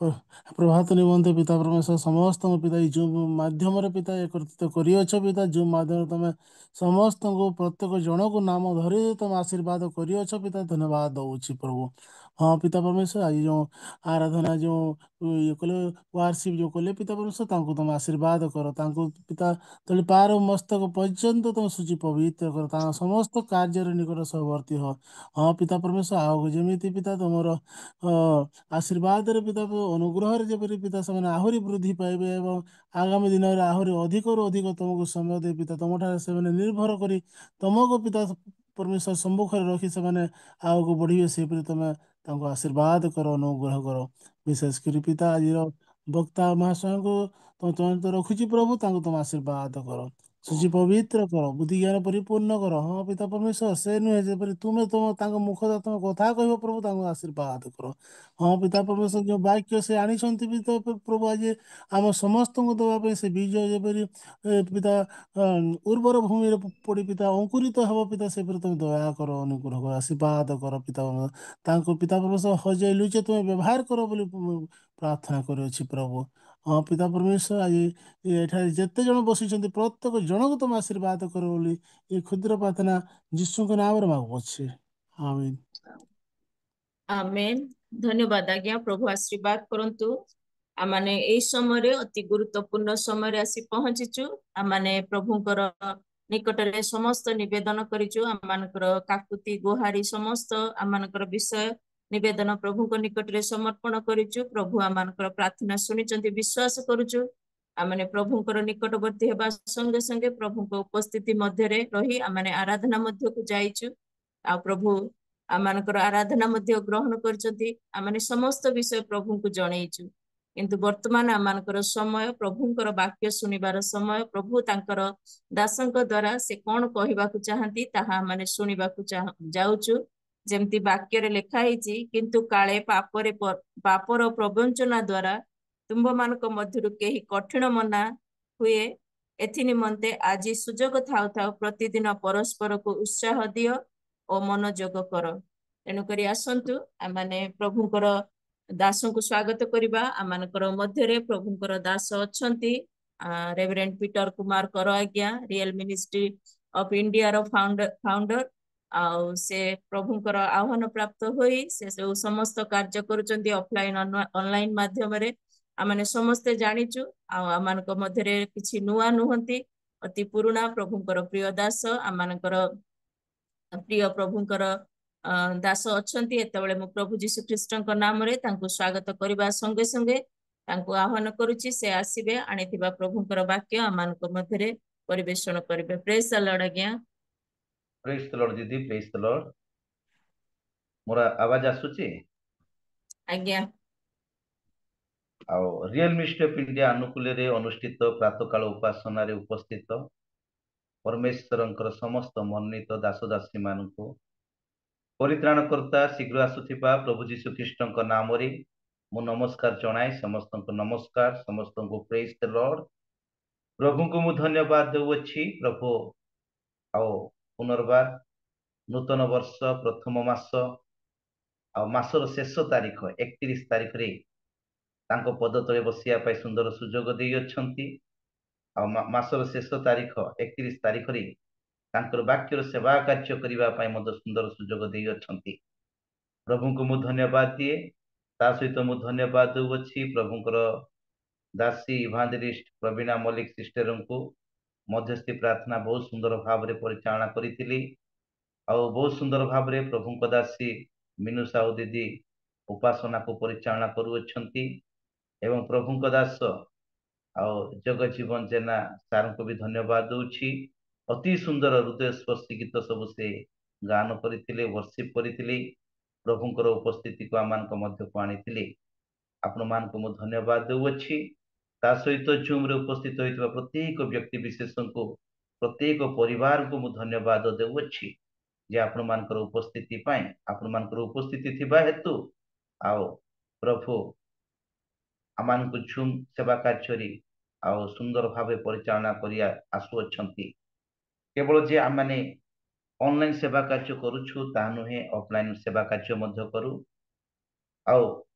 ପ୍ରଭାତ ନିମନ୍ତେ ପିତା ପରମେଶ୍ୱର ସମସ୍ତଙ୍କୁ ପିତା ଏଇ ଜୁମ୍ ମାଧ୍ୟମରେ ପିତା ଏକତ୍ରିତ କରିଅଛ ପିତା ଜୁମ୍ ମାଧ୍ୟମରେ ତମେ ସମସ୍ତଙ୍କୁ ପ୍ରତ୍ୟେକ ଜଣକୁ ନାମ ଧରି ତମେ ଆଶୀର୍ବାଦ କରିଅଛ ପିତା ଧନ୍ୟବାଦ ଦଉଛି ପ୍ରଭୁ। ହଁ ପିତା ପରମେଶ୍ୱର ଆଜି ଯେଉଁ ଆରାଧନା ଯେଉଁ ଇଏ କଲେ ୱାରସିପ୍ ଯେଉଁ କଲେ ପିତା ପରମେଶ୍ୱର ତାଙ୍କୁ ତମେ ଆଶୀର୍ବାଦ କର ତାଙ୍କୁ ପିତା ତଳେ ପାର ମସ୍ତକ ପର୍ଯ୍ୟନ୍ତ ତମେ ସୂଚି ପବିତ୍ର କର ତାଙ୍କ ସମସ୍ତ କାର୍ଯ୍ୟରେ ନିକଟ ସହବର୍ତ୍ତୀ ହ। ହଁ ପିତା ପରମେଶ୍ୱର ଆଉ ଯେମିତି ପିତା ତମର ଆଶୀର୍ବାଦରେ ପିତା ଅନୁଗ୍ରହରେ ଯେପରି ପିତା ସେମାନେ ଆହୁରି ବୃଦ୍ଧି ପାଇବେ ଏବଂ ଆଗାମୀ ଦିନରେ ଆହୁରି ଅଧିକରୁ ଅଧିକ ତମକୁ ସମୟ ଦେଇ ପିତା ତମଠାରେ ସେମାନେ ନିର୍ଭର କରି ତମକୁ ପିତା ପରମେଶ୍ୱର ସମ୍ମୁଖରେ ରଖି ସେମାନେ ଆଗକୁ ବଢ଼ିବେ ସେପରି ତମେ ତାଙ୍କୁ ଆଶୀର୍ବାଦ କର ଅନୁଗ୍ରହ କର। ବିଶେଷ କରି ପିତା ଆଜିର ବକ୍ତା ମହାଶୟଙ୍କୁ ତମେ ତ ରଖୁଛି ପ୍ରଭୁ ତାଙ୍କୁ ତମେ ଆଶୀର୍ବାଦ କର ସୂଚି ପବିତ୍ର କର ବୁଦ୍ଧି ଜ୍ଞାନ ପରିପୂର୍ଣ୍ଣ କର। ହଁ ପିତା ପରମେଶ୍ୱର ସେ ନୁହେଁ ଯେପରି ତୁମେ ତାଙ୍କ ମୁଖ ତମ କଥା କହିବ ପ୍ରଭୁ ତାଙ୍କୁ ଆଶୀର୍ବାଦ କର। ହଁ ପିତା ପରମେଶ୍ୱର ଯେଉଁ ବାକ୍ୟ ସେ ଆଣିଛନ୍ତି ପିତା ପ୍ରଭୁ ଆଜି ଆମ ସମସ୍ତଙ୍କୁ ଦେବା ପାଇଁ ସେ ବୀଜ ଯେପରି ପିତା ଉର୍ବର ଭୂମିରେ ପଡ଼ି ପିତା ଅଙ୍କୁରିତ ହେବ ପିତା ସେପରି ତମେ ଦୟା କର ଅନୁଗ୍ରହ କର ଆଶୀର୍ବାଦ କର ପିତା ତାଙ୍କୁ ପିତା ପରମେଶ୍ୱର ହଜେଇ ଲୁଚେ ତୁମେ ବ୍ୟବହାର କର ବୋଲି ପ୍ରାର୍ଥନା କରୁଅଛି ପ୍ରଭୁ। ହଁ ପିତା ପରମେଶ୍ୱର ଆଜି ଏଠାରେ ଯେତେ ଜଣ ବସିଛନ୍ତି ପ୍ରତ୍ୟେକ ଜଣକୁ ତମେ ଆଶୀର୍ବାଦ କର ବୋଲି ଏ କ୍ଷୁଦ୍ର ପ୍ରାର୍ଥନା ଯୀଶୁଙ୍କ ନାମରେ ମାଗୁଅଛି ଆମେନ୍। ଆମେନ୍। ଧନ୍ୟବାଦ ଆଜ୍ଞା ପ୍ରଭୁ ଆଶୀର୍ବାଦ କରନ୍ତୁ। ଆମମାନେ ଏଇ ସମୟରେ ଅତି ଗୁରୁତ୍ୱପୂର୍ଣ୍ଣ ସମୟରେ ଆସି ପହଞ୍ଚିଛୁ। ଆମମାନେ ପ୍ରଭୁଙ୍କର ନିକଟରେ ସମସ୍ତ ନିବେଦନ କରିଛୁ ଆମମାନଙ୍କର କାକୁତି ଗୁହାରି ସମସ୍ତ ଆମମାନଙ୍କର ବିଷୟ ନିବେଦନ ପ୍ରଭୁଙ୍କ ନିକଟରେ ସମର୍ପଣ କରିଛୁ। ପ୍ରଭୁ ଆମମାନଙ୍କର ପ୍ରାର୍ଥନା ଶୁଣିଛନ୍ତି ବିଶ୍ୱାସ କରୁଛୁ। ଆମମାନେ ପ୍ରଭୁଙ୍କର ନିକଟବର୍ତ୍ତୀ ହେବା ସଙ୍ଗେ ସଙ୍ଗେ ପ୍ରଭୁଙ୍କ ଉପସ୍ଥିତି ମଧ୍ୟରେ ରହି ଆମମାନେ ଆରାଧନା ମଧ୍ୟକୁ ଯାଇଛୁ। ଆଉ ପ୍ରଭୁ ଆମମାନଙ୍କର ଆରାଧନା ମଧ୍ୟ ଗ୍ରହଣ କରିଛନ୍ତି। ଆମମାନେ ସମସ୍ତ ବିଷୟ ପ୍ରଭୁଙ୍କୁ ଜଣେଇଛୁ। କିନ୍ତୁ ବର୍ତ୍ତମାନ ଆମମାନଙ୍କର ସମୟ ପ୍ରଭୁଙ୍କର ବାକ୍ୟ ଶୁଣିବାର ସମୟ। ପ୍ରଭୁ ତାଙ୍କର ଦାସଙ୍କ ଦ୍ଵାରା ସେ କଣ କହିବାକୁ ଚାହାନ୍ତି ତାହା ଆମେ ଶୁଣିବାକୁ ଯାଉଛୁ। ଯେମିତି ବାକ୍ୟରେ ଲେଖା ହେଇଛି କିନ୍ତୁ କାଳେ ପାପର ପ୍ରବଞ୍ଚନା ଦ୍ଵାରା ତୁମ୍ଭମାନଙ୍କ ମଧ୍ୟରୁ କେହି କଠିନ ମନା ହୁଏ ଏଥି ନିମନ୍ତେ ଆଜି ସୁଯୋଗ ଥାଉ ଥାଉ ପ୍ରତିଦିନ ପରସ୍ପରକୁ ଉତ୍ସାହ ଦିଅ ଓ ମନୋଯୋଗ କର। ତେଣୁକରି ଆସନ୍ତୁ ଆମମାନେ ପ୍ରଭୁଙ୍କର ଦାସଙ୍କୁ ସ୍ୱାଗତ କରିବା। ଆମମାନଙ୍କର ମଧ୍ୟରେ ପ୍ରଭୁଙ୍କର ଦାସ ଅଛନ୍ତି ରେଭରେଣ୍ଡ ପିଟର କୁମାର କର ଆଜ୍ଞା ରିଏଲ ମିନିଷ୍ଟ୍ରି ଅଫ ଇଣ୍ଡିଆର ଫାଉଣ୍ଡର। ଆଉ ସେ ପ୍ରଭୁଙ୍କର ଆହ୍ୱାନ ପ୍ରାପ୍ତ ହୋଇ ସେ ସବୁ ସମସ୍ତ କାର୍ଯ୍ୟ କରୁଛନ୍ତି ଅଫଲାଇନ ଅନଲାଇନ ମାଧ୍ୟମରେ ଆମମାନେ ସମସ୍ତେ ଜାଣିଛୁ। ଆଉ ଆମମାନଙ୍କ ମଧ୍ୟରେ କିଛି ନୂଆ ନୁହନ୍ତି ଅତି ପୁରୁଣା ପ୍ରଭୁଙ୍କର ପ୍ରିୟ ଦାସ ଆମମାନଙ୍କର ପ୍ରିୟ ପ୍ରଭୁଙ୍କର ଦାସ ଅଛନ୍ତି। ଏତେବେଳେ ମୁଁ ପ୍ରଭୁ ଯୀଶୁ ଖ୍ରୀଷ୍ଟଙ୍କ ନାମରେ ତାଙ୍କୁ ସ୍ୱାଗତ କରିବା ସଙ୍ଗେ ସଙ୍ଗେ ତାଙ୍କୁ ଆହ୍ୱାନ କରୁଛି ସେ ଆସିବେ ଆଣିଥିବା ପ୍ରଭୁଙ୍କର ବାକ୍ୟ ଆମମାନଙ୍କ ମଧ୍ୟରେ ପରିବେଷଣ କରିବେ। ପ୍ରେଜ ଦ ଲର୍ଡ ଆଜ୍ଞା। ପ୍ରେଜ ଦ ଲର୍ଡ ଦିଦି ପ୍ରେଜ ଦ ଲର୍ଡ। ମୋର ଆବାଜ ଆସୁଛି? ଆଜ୍ଞା। ଆଉ ରିଏଲ ମିନିଷ୍ଟ୍ରି ଅଫ ଇଣ୍ଡିଆ ଆନୁକୂଲ୍ୟରେ ଅନୁଷ୍ଠିତ ପ୍ରାତଃକାଳ ଉପାସନାରେ ଉପସ୍ଥିତ ପରମେଶ୍ୱରଙ୍କର ସମସ୍ତ ମନୋନୀତ ଦାସ ଦାସୀ ମାନଙ୍କୁ ପରିତ୍ରାଣକର୍ତ୍ତା ଶୀଘ୍ର ଆସୁଥିବା ପ୍ରଭୁ ଯୀଶୁ ଖ୍ରୀଷ୍ଟଙ୍କ ନାମରେ ମୁଁ ନମସ୍କାର ଜଣାଏ। ସମସ୍ତଙ୍କୁ ନମସ୍କାର, ସମସ୍ତଙ୍କୁ ପ୍ରେଜ ଦ ଲର୍ଡ। ପ୍ରଭୁଙ୍କୁ ମୁଁ ଧନ୍ୟବାଦ ଦେଉଅଛି। ପ୍ରଭୁ ଆଉ ପୁନର୍ବାର ନୂତନ ବର୍ଷ ପ୍ରଥମ ମାସ ଆଉ ମାସର ଶେଷ ତାରିଖ 31 ତାରିଖରେ ତାଙ୍କ ପଦ ତଳେ ବସିବା ପାଇଁ ସୁନ୍ଦର ସୁଯୋଗ ଦେଇଅଛନ୍ତି। ଆଉ ମାସର ଶେଷ ତାରିଖ 31 ତାରିଖରେ ତାଙ୍କର ବାକ୍ୟର ସେବା କାର୍ଯ୍ୟ କରିବା ପାଇଁ ମଧ୍ୟ ସୁନ୍ଦର ସୁଯୋଗ ଦେଇଅଛନ୍ତି। ପ୍ରଭୁଙ୍କୁ ମୁଁ ଧନ୍ୟବାଦ ଦିଏ। ତା ସହିତ ମୁଁ ଧନ୍ୟବାଦ ଦେଉଅଛି ପ୍ରଭୁଙ୍କର ଦାସୀ ଇଭାଞ୍ଜେଲିଷ୍ଟ ପ୍ରବୀଣା ମଲ୍ଲିକ ସିଷ୍ଟରଙ୍କୁ। ମଧ୍ୟସ୍ଥି ପ୍ରାର୍ଥନା ବହୁତ ସୁନ୍ଦର ଭାବରେ ପରିଚାଳନା କରିଥିଲି। ଆଉ ବହୁତ ସୁନ୍ଦର ଭାବରେ ପ୍ରଭୁଙ୍କ ଦାସୀ ମିନୁ ସାହୁ ଦିଦି ଉପାସନାକୁ ପରିଚାଳନା କରୁଅଛନ୍ତି। ଏବଂ ପ୍ରଭୁଙ୍କ ଦାସ ଆଉ ଜଗଜୀବନ ଜେନା ସାରଙ୍କୁ ବି ଧନ୍ୟବାଦ ଦଉଛି। ଅତି ସୁନ୍ଦର ହୃଦୟସ୍ପର୍ଶୀ ଗୀତ ସବୁ ସେ ଗାନ କରିଥିଲେ, ବର୍ଷିପ କରିଥିଲେ। ପ୍ରଭୁଙ୍କର ଉପସ୍ଥିତିକୁ ଆମମାନଙ୍କ ମଧ୍ୟକୁ ଆଣିଥିଲେ। ଆପଣମାନଙ୍କୁ ମୁଁ ଧନ୍ୟବାଦ ଦେଉଅଛି। ତା ସହିତ ଜୁମ୍ରେ ଉପସ୍ଥିତ ହୋଇଥିବା ପ୍ରତ୍ୟେକ ବ୍ୟକ୍ତି ବିଶେଷଙ୍କୁ ପ୍ରତ୍ୟେକ ପରିବାରକୁ ମୁଁ ଧନ୍ୟବାଦ ଦେଉଅଛି ଯେ ଆପଣମାନଙ୍କର ଉପସ୍ଥିତି ପାଇଁ, ଆପଣମାନଙ୍କର ଉପସ୍ଥିତି ଥିବା ହେତୁ ଆଉ ପ୍ରଭୁ ଆମମାନଙ୍କୁ ଜୁମ୍ ସେବା କାର୍ଯ୍ୟରେ ଆଉ ସୁନ୍ଦର ଭାବେ ପରିଚାଳନା କରି ଆସୁଅଛନ୍ତି। କେବଳ ଯେ ଆମମାନେ ଅନଲାଇନ ସେବା କାର୍ଯ୍ୟ କରୁଛୁ ତାହା ନୁହେଁ, ଅଫଲାଇନ ସେବା କାର୍ଯ୍ୟ ମଧ୍ୟ କରୁ। ଆଉ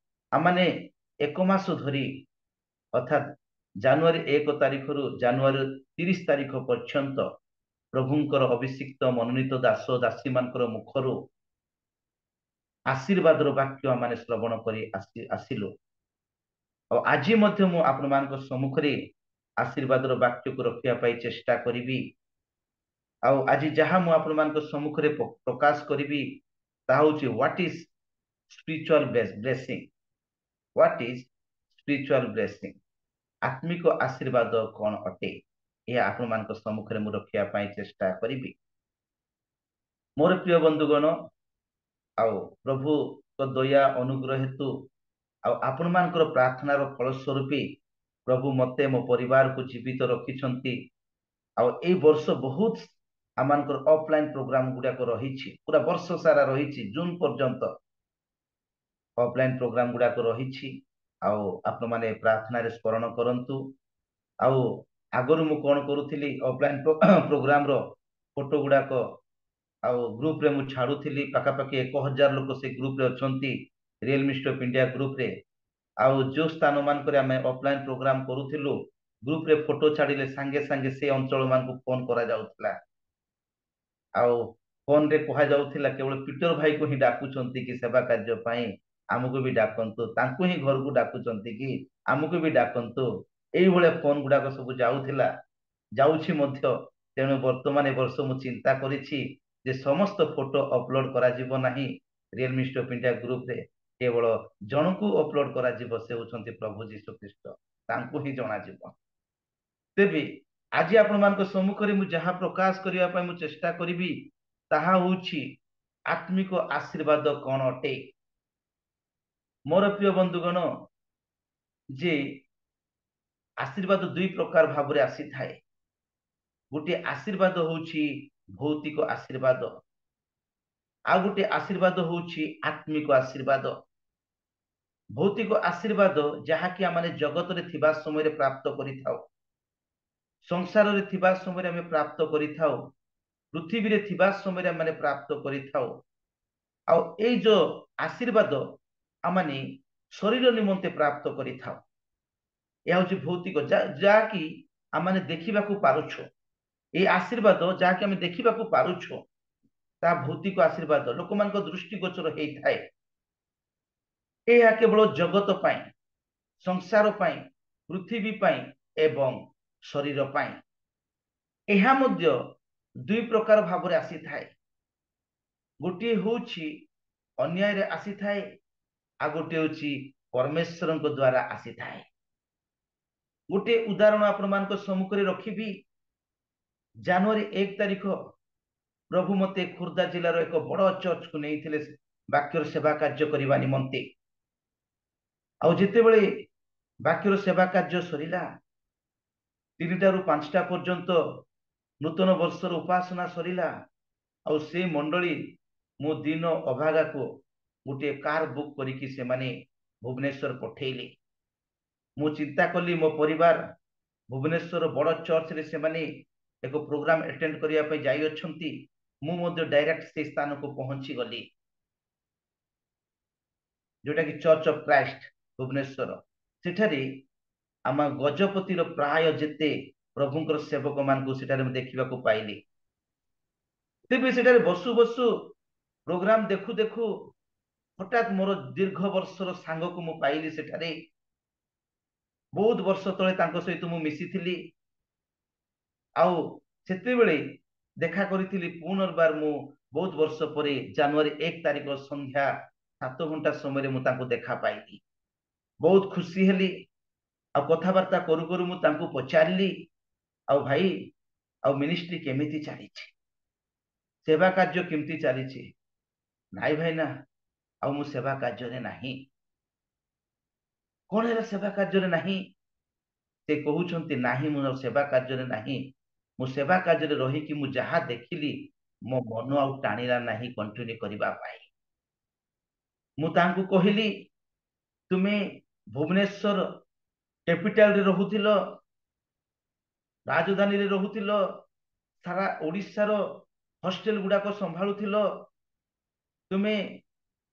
ଆମମାନେ ଏକ ମାସ ଧରି ଅର୍ଥାତ୍ ଜାନୁଆରୀ 1 ତାରିଖରୁ ଜାନୁଆରୀ 30 ତାରିଖ ପର୍ଯ୍ୟନ୍ତ ପ୍ରଭୁଙ୍କର ଅଭିଷିକ୍ତ ମନୋନୀତ ଦାସ ଦାସୀ ମାନଙ୍କର ମୁଖରୁ ଆଶୀର୍ବାଦର ବାକ୍ୟ ଆମେ ଶ୍ରବଣ କରି ଆସିଲୁ। ଆଉ ଆଜି ମଧ୍ୟ ମୁଁ ଆପଣମାନଙ୍କ ସମ୍ମୁଖରେ ଆଶୀର୍ବାଦର ବାକ୍ୟକୁ ରଖିବା ପାଇଁ ଚେଷ୍ଟା କରିବି। ଆଉ ଆଜି ଯାହା ମୁଁ ଆପଣମାନଙ୍କ ସମ୍ମୁଖରେ ପ୍ରକାଶ କରିବି ତାହା ହେଉଛି what is spiritual blessing. What is spiritual blessing, ଆତ୍ମିକ ଆଶୀର୍ବାଦ କଣ ଅଟେ, ଏହା ଆପଣମାନଙ୍କ ସମ୍ମୁଖରେ ମୁଁ ରଖିବା ପାଇଁ ଚେଷ୍ଟା କରିବି। ମୋର ପ୍ରିୟ ବନ୍ଧୁଗଣ, ଆଉ ପ୍ରଭୁଙ୍କ ଦୟା ଅନୁଗ୍ରହ ହେତୁ ଆଉ ଆପଣମାନଙ୍କର ପ୍ରାର୍ଥନାର ଫଳସ୍ୱରୂପୀ ପ୍ରଭୁ ମତେ ମୋ ପରିବାରକୁ ଜୀବିତ ରଖିଛନ୍ତି। ଆଉ ଏଇ ବର୍ଷ ବହୁତ ଆମମାନଙ୍କର ଅଫଲାଇନ ପ୍ରୋଗ୍ରାମ ଗୁଡାକ ରହିଛି, ପୁରା ବର୍ଷ ସାରା ରହିଛି, ଜୁନ ପର୍ଯ୍ୟନ୍ତ ଅଫଲାଇନ ପ୍ରୋଗ୍ରାମ ଗୁଡାକ ରହିଛି। ଆଉ ଆପଣମାନେ ପ୍ରାର୍ଥନାରେ ସ୍ମରଣ କରନ୍ତୁ। ଆଉ ଆଗରୁ ମୁଁ କଣ କରୁଥିଲି, ଅଫଲାଇନ ପ୍ରୋଗ୍ରାମର ଫଟୋ ଗୁଡାକ ଆଉ ଗ୍ରୁପରେ ମୁଁ ଛାଡୁଥିଲି। ପାଖାପାଖି 1000 ଲୋକ ସେ ଗ୍ରୁପରେ ଅଛନ୍ତି, ରିଏଲ ମିନିଷ୍ଟ୍ରି ଅଫ ଇଣ୍ଡିଆ ଗ୍ରୁପରେ। ଆଉ ଯୋଉ ସ୍ଥାନ ମାନଙ୍କରେ ଆମେ ଅଫଲାଇନ ପ୍ରୋଗ୍ରାମ କରୁଥିଲୁ, ଗ୍ରୁପରେ ଫଟୋ ଛାଡିଲେ ସାଙ୍ଗେ ସାଙ୍ଗେ ସେ ଅଞ୍ଚଳ ମାନଙ୍କୁ ଫୋନ କରାଯାଉଥିଲା। ଆଉ ଫୋନରେ କୁହାଯାଉଥିଲା କେବଳ ପିଟର ଭାଇକୁ ହିଁ ଡାକୁଛନ୍ତି କି ସେବା କାର୍ଯ୍ୟ ପାଇଁ, ଆମକୁ ବି ଡାକନ୍ତୁ। ତାଙ୍କୁ ହିଁ ଘରକୁ ଡାକୁଛନ୍ତି କି ଆମକୁ ବି ଡାକନ୍ତୁ। ଏଇଭଳିଆ ଫୋନ ଗୁଡାକ ସବୁ ଯାଉଥିଲା, ଯାଉଛି ମଧ୍ୟ। ତେଣୁ ବର୍ତ୍ତମାନ ଏ ବର୍ଷ ମୁଁ ଚିନ୍ତା କରିଛି ଯେ ସମସ୍ତ ଫଟୋ ଅପଲୋଡ କରାଯିବ ନାହିଁ ରିଏଲ ମିନିଷ୍ଟ୍ରି ଅଫ ଇଣ୍ଡିଆ ଗ୍ରୁପରେ, କେବଳ ଜଣକୁ ଅପଲୋଡ କରାଯିବ, ସେ ହେଉଛନ୍ତି ପ୍ରଭୁ ଯୀଶୁ ଖ୍ରୀଷ୍ଟ, ତାଙ୍କୁ ହିଁ ଜଣାଯିବ। ତେବେ ଆଜି ଆପଣମାନଙ୍କ ସମ୍ମୁଖରେ ମୁଁ ଯାହା ପ୍ରକାଶ କରିବା ପାଇଁ ମୁଁ ଚେଷ୍ଟା କରିବି ତାହା ହେଉଛି ଆତ୍ମିକ ଆଶୀର୍ବାଦ କଣ ଅଟେ। ମୋର ପ୍ରିୟ ବନ୍ଧୁଗଣ, ଯେ ଆଶୀର୍ବାଦ ଦୁଇ ପ୍ରକାର ଭାବରେ ଆସିଥାଏ। ଗୋଟିଏ ଆଶୀର୍ବାଦ ହେଉଛି ଭୌତିକ ଆଶୀର୍ବାଦ, ଆଉ ଗୋଟିଏ ଆଶୀର୍ବାଦ ହେଉଛି ଆତ୍ମିକ ଆଶୀର୍ବାଦ। ଭୌତିକ ଆଶୀର୍ବାଦ ଯାହାକି ଆମେ ଜଗତରେ ଥିବା ସମୟରେ ପ୍ରାପ୍ତ କରିଥାଉ, ସଂସାରରେ ଥିବା ସମୟରେ ଆମେ ପ୍ରାପ୍ତ କରିଥାଉ, ପୃଥିବୀରେ ଥିବା ସମୟରେ ଆମେ ପ୍ରାପ୍ତ କରିଥାଉ। ଆଉ ଏଇ ଯୋଉ ଆଶୀର୍ବାଦ ଆମେ ଶରୀର ନିମନ୍ତେ ପ୍ରାପ୍ତ କରିଥାଉ, ଏହା ହେଉଛି ଭୌତିକ, ଯାହାକି ଆମେ ଦେଖିବାକୁ ପାରୁଛୁ। এই ଆଶୀର୍ବାଦ ଯାହାକି ଆମେ ଦେଖିବାକୁ ପାରୁଛୁ ତାହା ଭୌତିକ ଆଶୀର୍ବାଦ, ଲୋକମାନଙ୍କ ଦୃଷ୍ଟିଗୋଚର ହେଇଥାଏ। ଏହା କେବଳ ଜଗତ ପାଇଁ, ସଂସାର ପାଇଁ, ପୃଥିବୀ ପାଇଁ ଏବଂ ଶରୀର ପାଇଁ। ଏହା ମଧ୍ୟ ଦୁଇ ପ୍ରକାର ଭାବରେ ଆସିଥାଏ। ଗୋଟିଏ ହେଉଛି ଅନ୍ୟାୟରେ ଆସିଥାଏ, ଆଉ ଗୋଟିଏ ହେଉଛି ପରମେଶ୍ୱରଙ୍କ ଦ୍ୱାରା ଆସିଥାଏ। ଗୋଟିଏ ଉଦାହରଣ ଆପଣମାନଙ୍କ ସମ୍ମୁଖରେ ରଖିବି। ଜାନୁଆରୀ 1 ତାରିଖ ପ୍ରଭୁ ମତେ ଖୋର୍ଦ୍ଧା ଜିଲ୍ଲାର ଏକ ବଡ଼ ଚର୍ଚ୍ଚକୁ ନେଇଥିଲେ ବାକ୍ୟର ସେବା କାର୍ଯ୍ୟ କରିବା ନିମନ୍ତେ। ଆଉ ଯେତେବେଳେ ବାକ୍ୟର ସେବା କାର୍ଯ୍ୟ ସରିଲା, 3ଟାରୁ 5ଟା ପର୍ଯ୍ୟନ୍ତ ନୂତନ ବର୍ଷର ଉପାସନା ସରିଲା। ଆଉ ସେ ମଣ୍ଡଳୀ ମୋ ଦିନ ଅଭାଗାକୁ ଗୋଟିଏ କାର ବୁକ୍ କରିକି ସେମାନେ ଭୁବନେଶ୍ୱର ପଠେଇଲେ। ମୁଁ ଚିନ୍ତା କଲି ମୋ ପରିବାର ଭୁବନେଶ୍ୱର ବଡ଼ ଚର୍ଚ୍ଚରେ ସେମାନେ ଏକ ପ୍ରୋଗ୍ରାମ ଆଟେଣ୍ଡ କରିବା ପାଇଁ ଯାଇ ଅଛନ୍ତି, ମୁଁ ମଧ୍ୟ ଡାଇରେକ୍ଟ ସେ ସ୍ଥାନକୁ ପହଞ୍ଚି ଗଲି, ଯୋଉଟା କି ଚର୍ଚ୍ଚ ଅଫ କ୍ରାଇଷ୍ଟ ଭୁବନେଶ୍ୱର। ସେଠାରେ ଆମ ଗଜପତିର ପ୍ରାୟ ଯେତେ ପ୍ରଭୁଙ୍କର ସେବକ ମାନଙ୍କୁ ସେଠାରେ ମୁଁ ଦେଖିବାକୁ ପାଇଲି। ତେବେ ସେଠାରେ ବସୁ ବସୁ ପ୍ରୋଗ୍ରାମ ଦେଖୁ ଦେଖୁ ହଠାତ୍ ମୋର ଦୀର୍ଘ ବର୍ଷର ସାଙ୍ଗକୁ ମୁଁ ପାଇଲି ସେଠାରେ। ବହୁତ ବର୍ଷ ତଳେ ତାଙ୍କ ସହିତ ମୁଁ ମିଶିଥିଲି। ଆଉ ସେତେବେଳେ ଦେଖା କରିଥିଲି। ପୁନର୍ବାର ମୁଁ ବହୁତ ବର୍ଷ ପରେ ଜାନୁଆରୀ 1 ତାରିଖ ସନ୍ଧ୍ୟା 7 ଘଣ୍ଟା ସମୟରେ ମୁଁ ତାଙ୍କୁ ଦେଖା ପାଇଲି। ବହୁତ ଖୁସି ହେଲି। ଆଉ କଥାବାର୍ତ୍ତା କରୁ କରୁ ମୁଁ ତାଙ୍କୁ ପଚାରିଲି, ଆଉ ଭାଇ, ଆଉ ମିନିଷ୍ଟ୍ରି କେମିତି ଚାଲିଛି, ସେବା କାର୍ଯ୍ୟ କେମିତି ଚାଲିଛି? ନାଇଁ ଭାଇନା, ଆଉ ମୁଁ ସେବା କାର୍ଯ୍ୟରେ ନାହିଁ। କଣ ହେଲା ସେବା କାର୍ଯ୍ୟରେ ନାହିଁ? ସେ କହୁଛନ୍ତି ନାହିଁ, ମୁଁ ସେବା କାର୍ଯ୍ୟରେ ନାହିଁ। ମୁଁ ସେବା କାର୍ଯ୍ୟରେ ରହିକି ମୁଁ ଯାହା ଦେଖିଲି ମୋ ମନ ଆଉ ଟାଣିଲା ନାହିଁ କଣ୍ଟିନ୍ୟୁ କରିବା ପାଇଁ। ମୁଁ ତାଙ୍କୁ କହିଲି, ତୁମେ ଭୁବନେଶ୍ୱର କ୍ୟାପିଟାଲରେ ରହୁଥିଲ, ରାଜଧାନୀରେ ରହୁଥିଲ, ସାରା ଓଡ଼ିଶାର ହଷ୍ଟେଲ ଗୁଡାକ ସମ୍ଭାଳୁଥିଲ, ତୁମେ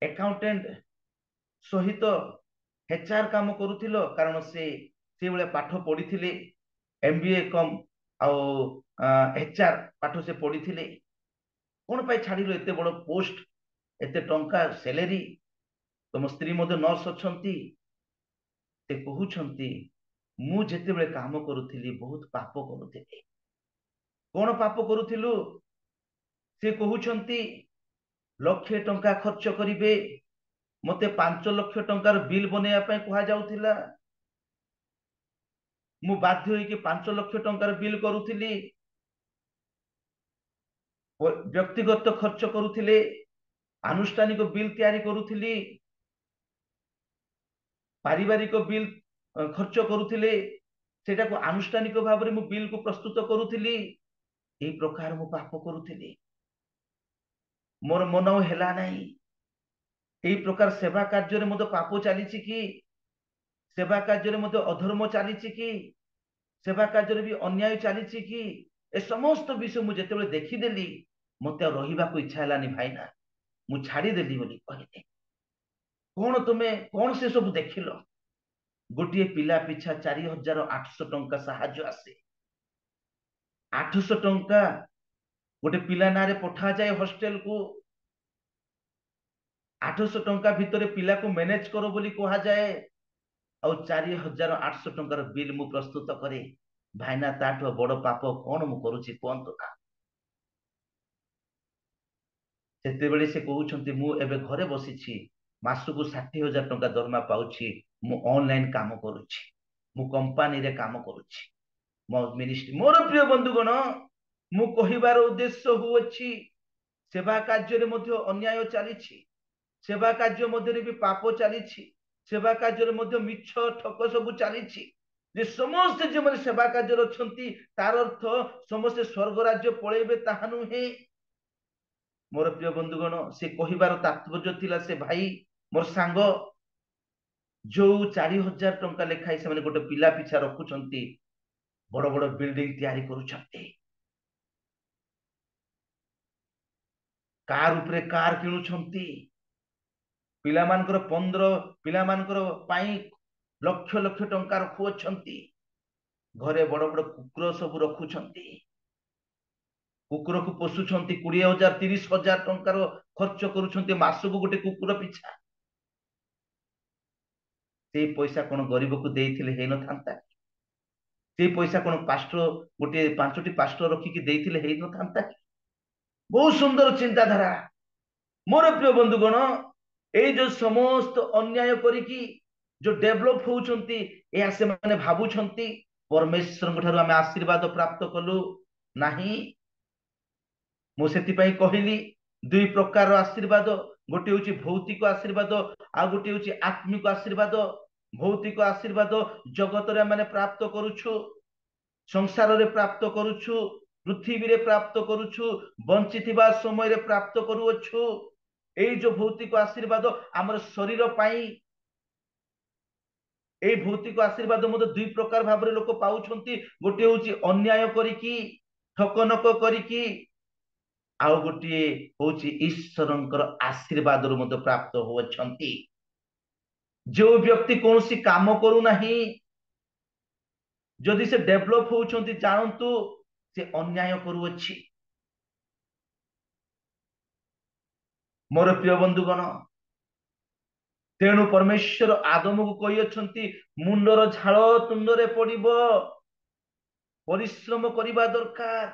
ଆକାଉଣ୍ଟାଣ୍ଟ ସହିତ HR काम करूथिलो कारण से बेले पाठ पढ़ी MBA कम आउ HR पाठ से पढ़ी कौन पाई छाड़िलो एते बड़ पोस्ट एते टंका सैलरी तुम स्त्री मध्य नर्स अछंती से कहउछंती मु जेते बेले काम करूथिली बहुत पाप करूथिली कौन पाप करूथिलु से कहउछंती लक्षे टंका खर्च करिवे मते 5 लाख टंकार बिल बनेया पय कहा जाउथिला मु बाध्य होई कि 5 लाख टंकार बिल करूथिली व्यक्तिगत खर्च करूथिले आनुष्ठानिक बिल तैयारी करूथिली पारिवारिक बिल खर्च करूथिले सेटा को आनुष्ठानिक भाव में बिल को प्रस्तुत करूथिली एही प्रकार मु पाप करूथिली मोर मन हेला नहीं एही प्रकार सेवा कार्य रे मते पाप चली कि सेवा कार्य रे मते अधर्म चली कि सेवा कार्य रे भी अन्याय चली कि ए समस्त विषय मु जेतेबेले देखिदेली मते रहिबा को इच्छा हेलानी भाईना मु छाड़ी देली बोली कहले कौन तुमे कौन से सब देखिल गोटे पिला पिछा 4800 टंका साहाय्य आसे 800 टंका गोटे पिला ना रे पठा जाए हॉस्टेल को 800 टंका भितर पिला को मैनेज करो बोली कहा जाए और 4800 टंकार बिल मु प्रस्तुत करे भाईना ताठो बड़ पाप कौन मु करूची कहंतु ना सेते बेले से कहउछंती मु एबे घरे बसिछि मासुकु 60,000 टंका दरमा पाउछि मु ऑनलाइन काम करूछि मु कंपनी रे काम करूछि मो मिनिस्ट्री मोर प्रिय बंधुगण मु कहिबार उद्देश्य हुअछि सेवा कार्य रे मध्य अन्याय चलीछि सेवा कार्य मध्य भी पाप चलीछि सेवा कार्य मध्य मिछ ठक सब चलीछि जे समस्त जे माने सेवा कार्य अछंती तार अर्थ समस्त स्वर्ग राज्य पळेबे ताहा नुहे मोर प्रिय बंधुगण से कहिबार तात्पर्य थिला से भाई मोर सांग जो 4000 टंका लेखाई से माने गोटे पिला पिछा रखुचंती बड़ बड़ बिल्डिंग तैयारी करूचंती कार उपरे कार किणुचंती पिला मानकर 15 पिला मानकर पाई लक्ष लक्ष टंका रखुअछंती घरे बड़ बड़ कुकुर सब रखुचंती कुकुर को पोषुचंती 20,000 30,000 टंकार खर्च करूचंती मासको गोटे कुकुर पिछा से पैसा कोन गरीब को देइथिले हे न थांता से पैसा कोन पास्टर गोटे 5टी पास्टर रखी कि देइथिले हे न थांता बहुत सुंदर चिंताधारा मोर प्रिय बंधुगण ए जो समस्त अन्याय करिकी जो डेवलप होउचंती ए से माने भाबुचंती परमेश्वर ठारू आमे आशीर्वाद प्राप्त कलु नाही मु सेति पई कहिली दुई प्रकार आशीर्वाद गोटे होची भौतिक आशीर्वाद आ गोटे होची आत्मिक आशीर्वाद भौतिक आशीर्वाद जगत रे माने प्राप्त करूछु संसार रे प्राप्त करूछु पृथ्वी रे प्राप्त करूछु बंचिथिबा समय रे प्राप्त करूछु एई जो भौतिक आशीर्वाद हमर शरीर पाई एई भौतिक आशीर्वाद मते दुई प्रकार भाबरे लोक पाउछंती गोटे होची अन्याय करिकी ठकनक करिकी आउ गोटे होची ईश्वरंकर आशीर्वाद रु मते प्राप्त होछंती जो व्यक्ति कोनसी काम करू नाही जदि से डेवलप होउछंती जानंतु से अन्याय करूअछि मोर प्रिय बंधुगण तेणु परमेश्वर आदम को कहि अछंती मुंडर झाळ तुंडरे पडिबो परिश्रम करिबा दरकार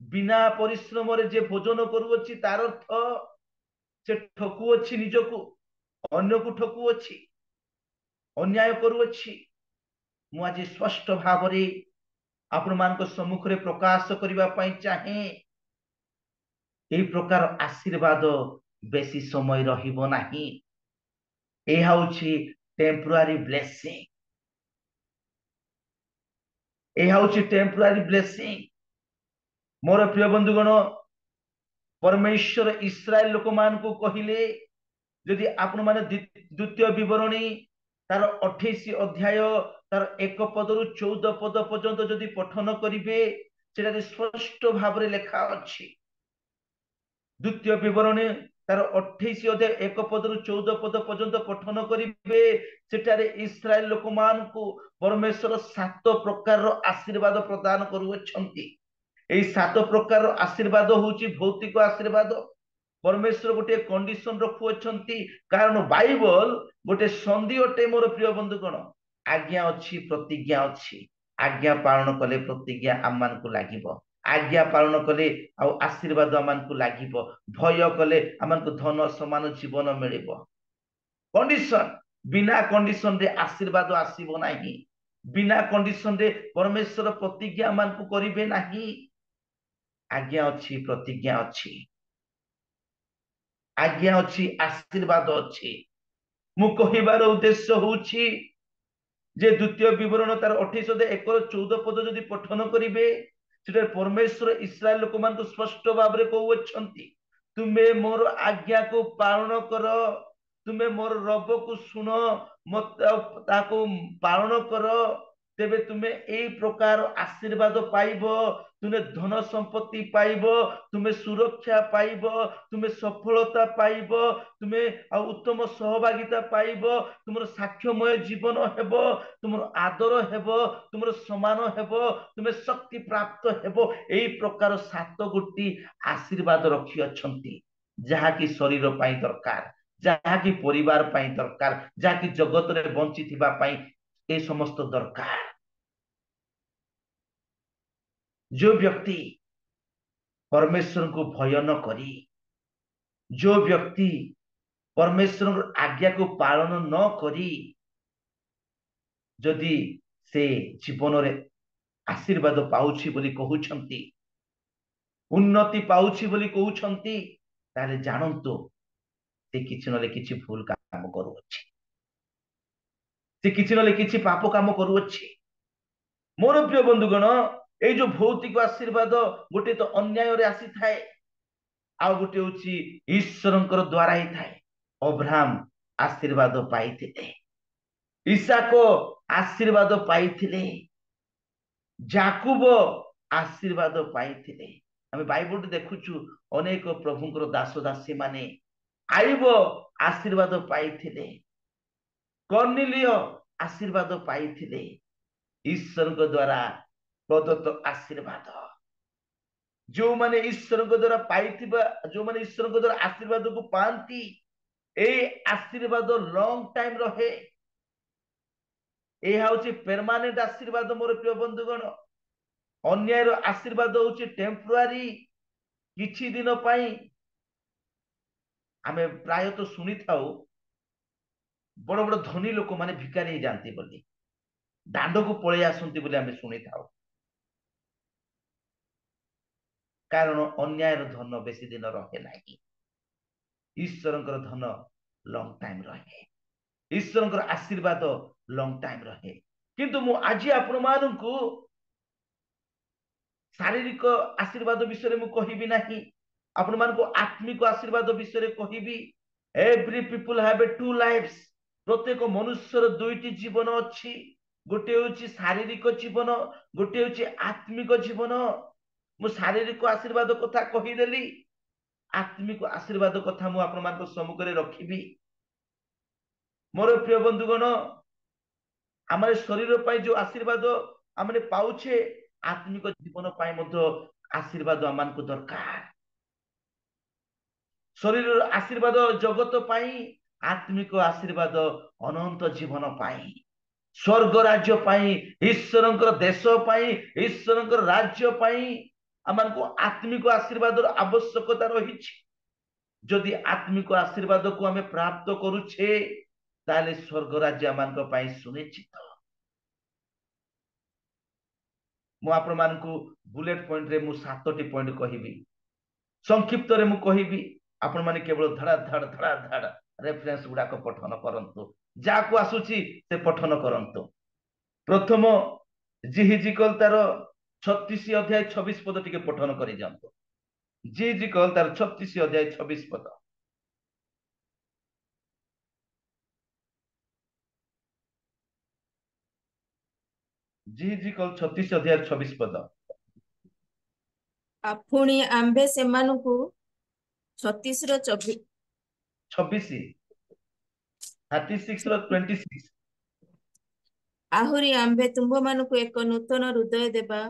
बिना परिश्रम रे जे भोजन करूअछि तार अर्थ से ठकुअछि निजको अन्य को ठकुअछि अन्याय करूअछि मु आज स्पष्ट भाव रे आपण मान सम्मुख रे प्रकाश करिबा पई चाहे एई प्रकार आशीर्वाद बेसी समय रहिबो नाही ए हाउछि टेम्पररी ब्लेसिंग ए हाउछि टेम्पररी ब्लेसिंग मोर प्रिय बंधुगण परमेश्वर इस्राएल लोक मान को कहिले यदि आपण माने द्वितीय विवरणी तार 28 अध्याय तार 1 पदरु 14 पद पर्यंत जदि पठन करिवे सेटा स्पष्ट भाव रे लेखा अछि द्वितीय विवरणी ତାର 28 ଅଧ୍ୟାୟ 1 ପଦରୁ 14 ପଦ ପର୍ଯ୍ୟନ୍ତ ପଠନ କରିବେ। ସେଠାରେ ଇସ୍ରାଏଲ ଲୋକମାନଙ୍କୁ ପରମେଶ୍ୱର 7 ପ୍ରକାରର ଆଶୀର୍ବାଦ ପ୍ରଦାନ କରୁଅଛନ୍ତି। ଏଇ 7 ପ୍ରକାରର ଆଶୀର୍ବାଦ ହଉଛି ଭୌତିକ ଆଶୀର୍ବାଦ। ପରମେଶ୍ୱର ଗୋଟିଏ କଣ୍ଡିସନ ରଖୁଅଛନ୍ତି, କାରଣ ବାଇବଲ ଗୋଟେ ସନ୍ଧି ଅଟେ ମୋର ପ୍ରିୟ ବନ୍ଧୁଗଣ। ଆଜ୍ଞା ଅଛି, ପ୍ରତିଜ୍ଞା ଅଛି। ଆଜ୍ଞା ପାଳନ କଲେ ପ୍ରତିଜ୍ଞା ଆମମାନଙ୍କୁ ଲାଗିବ। ଆଜ୍ଞା ପାଳନ କଲେ ଆଉ ଆଶୀର୍ବାଦ ଆମମାନଙ୍କୁ ଲାଗିବ। ଭୟ କଲେ ଆମମାନଙ୍କୁ ଧନ ସମାନ ଜୀବନ ମିଳିବ। କଣ୍ଡିସନ, ବିନା କଣ୍ଡିସନରେ ଆଶୀର୍ବାଦ ଆସିବ ନାହିଁ। ବିନା କଣ୍ଡିସନରେ ପରମେଶ୍ୱର ପ୍ରତିଜ୍ଞା ଆମମାନଙ୍କୁ କରିବେ ନାହିଁ। ଆଜ୍ଞା ଅଛି, ପ୍ରତିଜ୍ଞା ଅଛି। ଆଜ୍ଞା ଅଛି, ଆଶୀର୍ବାଦ ଅଛି। ମୁଁ କହିବାର ଉଦ୍ଦେଶ୍ୟ ହଉଛି ଯେ ଦ୍ୱିତୀୟ ବିବରଣ ତାର 28 ଅଧ୍ୟାୟ 1-14 ପଦ ଯଦି ପଠନ କରିବେ, ସେଠାରେ ପରମେଶ୍ୱର ଇସ୍ରାଏଲ ଲୋକମାନଙ୍କୁ ସ୍ପଷ୍ଟ ଭାବରେ କହୁଅଛନ୍ତି, ତୁମେ ମୋର ଆଜ୍ଞାକୁ ପାଳନ କର, ତୁମେ ମୋର ରବକୁ ଶୁଣ, ତାକୁ ପାଳନ କର, ତେବେ ତୁମେ ଏଇ ପ୍ରକାର ଆଶୀର୍ବାଦ ପାଇବ। ତୁମେ ଧନ ସମ୍ପତ୍ତି ପାଇବ, ତୁମେ ସୁରକ୍ଷା ପାଇବ, ତୁମେ ସଫଳତା ପାଇବ, ତୁମେ ଆଉ ଉତ୍ତମ ସହଭାଗିତା ପାଇବ, ତୁମର ସାକ୍ଷ୍ୟମୟ ଜୀବନ ହେବ, ତୁମର ଆଦର ହେବ, ତୁମର ସମାନ ହେବ, ତୁମେ ଶକ୍ତି ପ୍ରାପ୍ତ ହେବ। ଏଇ ପ୍ରକାର 7 ଗୋଟି ଆଶୀର୍ବାଦ ରଖିଅଛନ୍ତି, ଯାହାକି ଶରୀର ପାଇଁ ଦରକାର, ଯାହାକି ପରିବାର ପାଇଁ ଦରକାର, ଯାହାକି ଜଗତରେ ବଞ୍ଚିଥିବା ପାଇଁ ଏ ସମସ୍ତ ଦରକାର। जो व्यक्ति परमेश्वर को भय न करी, जो व्यक्ति परमेश्वर आज्ञा को पालन न करी जदि से जीवन रे आशीर्वाद पाउछि बोली कहउछंती, उन्नति पाउछि बोली कहउछंती, ताले जानंतु से किछि नले किछि भूल काम करूछि, से किछि नले किछि पाप काम करूछि। मोर प्रिय बंधुगण, ए जो भौतिक आशीर्वाद गोटे तो अन्याय रे आसी थाए, आ गोटे होची ईश्वरंकर द्वारा ही थाए। अब्राहम आशीर्वाद पाइथिले, इसहाक आशीर्वाद पाइथिले, जाकुब आशीर्वाद पाइथिले। आमे बाइबल देखुछु अनेक प्रभुंकर दास दासी माने आईब आशीर्वाद पाइथिले, कर्नेलिय आशीर्वाद पाइथिले। ईश्वर द्वारा प्रदत्त आशीर्वाद, जो माने ईश्वर द्वारा पाइथिबा, जो माने ईश्वर द्वारा आशीर्वाद को पांती, ए आशीर्वाद लॉन्ग टाइम रहे। ए हाउची परमानेंट आशीर्वाद मोर प्रिय बंधुगण। अन्यायर आशीर्वाद होची टेम्पररी, किछि दिन पाई। आमे प्राय तो सुनी थाउ बड़ बड़ धनी लोक माने भिकारी जानती बोली, दांड को पळे आसंती बोली आमे सुनी थाउ। कारण अन्यायर धन बेसी दिन रहे नाही, ईश्वरंकर धन लॉन्ग टाइम रहे, ईश्वरंकर आशीर्वाद लॉन्ग टाइम रहे। किंतु मु आज आपण माननकु शारीरिक आशीर्वाद विषय मु कहिबी नाही, आपण मानकु आत्मिक आशीर्वाद विषय कहिबी। Every people have a two lives. प्रत्येक मनुष्यर दुईटी जीवन अछि, गोटे होची शारीरिक जीवन, गोटे होची आत्मिक जीवन। मु शारीरिक आशीर्वाद कथा कहिदेली, आत्मिक आशीर्वाद कथा मु आपण मानक सम्मुख रे रखिबी। मोर प्रिय बंधुगण, आमरे शरीर पाई जो आशीर्वाद आमने पाउछे, आत्मिक जीवन पाई मध्य आशीर्वाद आमानकु दरकार। शरीर आशीर्वाद जगत पाई, आत्मिक आशीर्वाद अनंत जीवन पाई, स्वर्ग राज्य पाई, ईश्वरंकर देश पाई, ईश्वरंकर राज्य पाई आमानकु आत्मिक आशीर्वाद आवश्यकता रहिछि। जदि आत्मिक आशीर्वाद को आमे प्राप्त करूछे, ताले स्वर्ग राज्य आमानक पाई सुनिश्चित। मु आपण मानकु बुलेट पॉइंट रे मु 7टी पॉइंट कहिबी, संक्षिप्त रे मु कहिबी। आपण माने केवल धड़ा धड़ धड़ा धड़ रेफरेंस गुडा को पठन करंतु, जाको आसुची से पठन करंतु। प्रथम जिहिजिकल तार 36 अध्याय 26 पद टिके पठन करि जांतु। जिहिजिकल तार 36 अध्याय 26 पद। जिहिजिकल 36 अध्याय 26 पद। पुणी आंबे सेमानकु 36 ର 24 26 36 ର 26। ଆହୁରି ଆମ୍ଭେ ତୁମ୍ଭମାନଙ୍କୁ ଏକ ନୂତନ ହୃଦୟ ଦେବା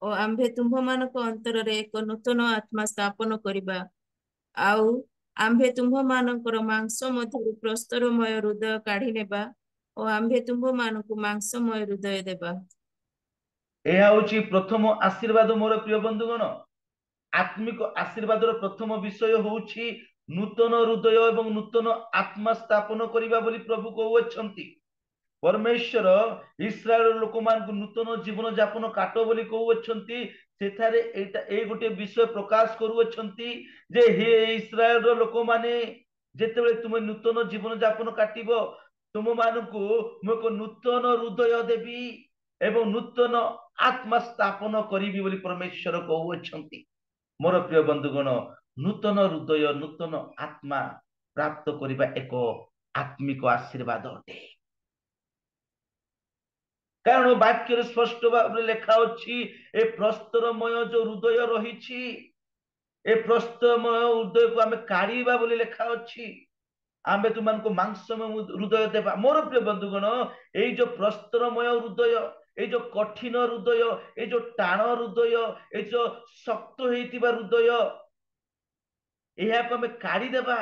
ଓ ଆମ୍ଭେ ତୁମ୍ଭମାନଙ୍କ ଅନ୍ତରରେ ଏକ ନୂତନ ଆତ୍ମା ସ୍ଥାପନ କରିବା। ଆଉ ଆମ୍ଭେ ତୁମ୍ଭମାନଙ୍କର ମାଂସ ମଧ୍ୟରୁ ପ୍ରସ୍ତରମୟ ହୃଦୟ କାଢି ନେବା ଓ ଆମ୍ଭେ ତୁମ୍ଭମାନଙ୍କୁ ମାଂସମୟ ହୃଦୟ ଦେବା। ଏହା ହଉଛି ପ୍ରଥମ ଆଶୀର୍ବାଦ ମୋର ପ୍ରିୟ ବନ୍ଧୁଗଣ। ଆତ୍ମିକ ଆଶୀର୍ବାଦର ପ୍ରଥମ ବିଷୟ ହଉଛି ନୂତନ ହୃଦୟ ଏବଂ ନୂତନ ଆତ୍ମା ସ୍ଥାପନ କରିବା ବୋଲି ପ୍ରଭୁ କହୁଅଛନ୍ତି। ପରମେଶ୍ୱର ଇସ୍ରାଏଲ ଲୋକମାନଙ୍କୁ ନୂତନ ଜୀବନ ଯାପନ କାଟ ବୋଲି କହୁଅଛନ୍ତି। ସେଠାରେ ଏଇ ଗୋଟିଏ ବିଷୟ ପ୍ରକାଶ କରୁଅଛନ୍ତି ଯେ ହେ ଇସ୍ରାଏଲର ଲୋକମାନେ, ଯେତେବେଳେ ତୁମେ ନୂତନ ଜୀବନ ଯାପନ କାଟିବ, ତୁମମାନଙ୍କୁ ମୁଁ ଏକ ନୂତନ ହୃଦୟ ଦେବି ଏବଂ ନୂତନ ଆତ୍ମା ସ୍ଥାପନ କରିବି ବୋଲି ପରମେଶ୍ୱର କହୁଅଛନ୍ତି। ମୋର ପ୍ରିୟ ବନ୍ଧୁଗଣ, ନୂତନ ହୃଦୟ ନୂତନ ଆତ୍ମା ପ୍ରାପ୍ତ କରିବା ଏକ ଆତ୍ମିକ ଆଶୀର୍ବାଦ ଅଟେ। କାରଣ ବାକ୍ୟରେ ସ୍ପଷ୍ଟ ଭାବରେ ଲେଖା ଅଛି, ଏ ପ୍ରସ୍ତରମୟ ଯୋଉ ହୃଦୟ ରହିଛି, ଏ ପ୍ରସ୍ତରମୟ ହୃଦୟକୁ ଆମେ କାଢିବା ବୋଲି ଲେଖା ଅଛି। ଆମ୍ଭେ ତୁମମାନଙ୍କୁ ମାଂସମୟ ହୃଦୟ ଦେବା। ମୋର ପ୍ରିୟ ବନ୍ଧୁଗଣ, ଏଇ ଯୋଉ ପ୍ରସ୍ତରମୟ ହୃଦୟ, ଏଇ ଯୋଉ କଠିନ ହୃଦୟ, ଏଇ ଯୋଉ ଟାଣ ହୃଦୟ, ଏଇ ଯୋଉ ଶକ୍ତ ହେଇଥିବା ହୃଦୟ, ଏହାକୁ ଆମେ କାଢିଦେବା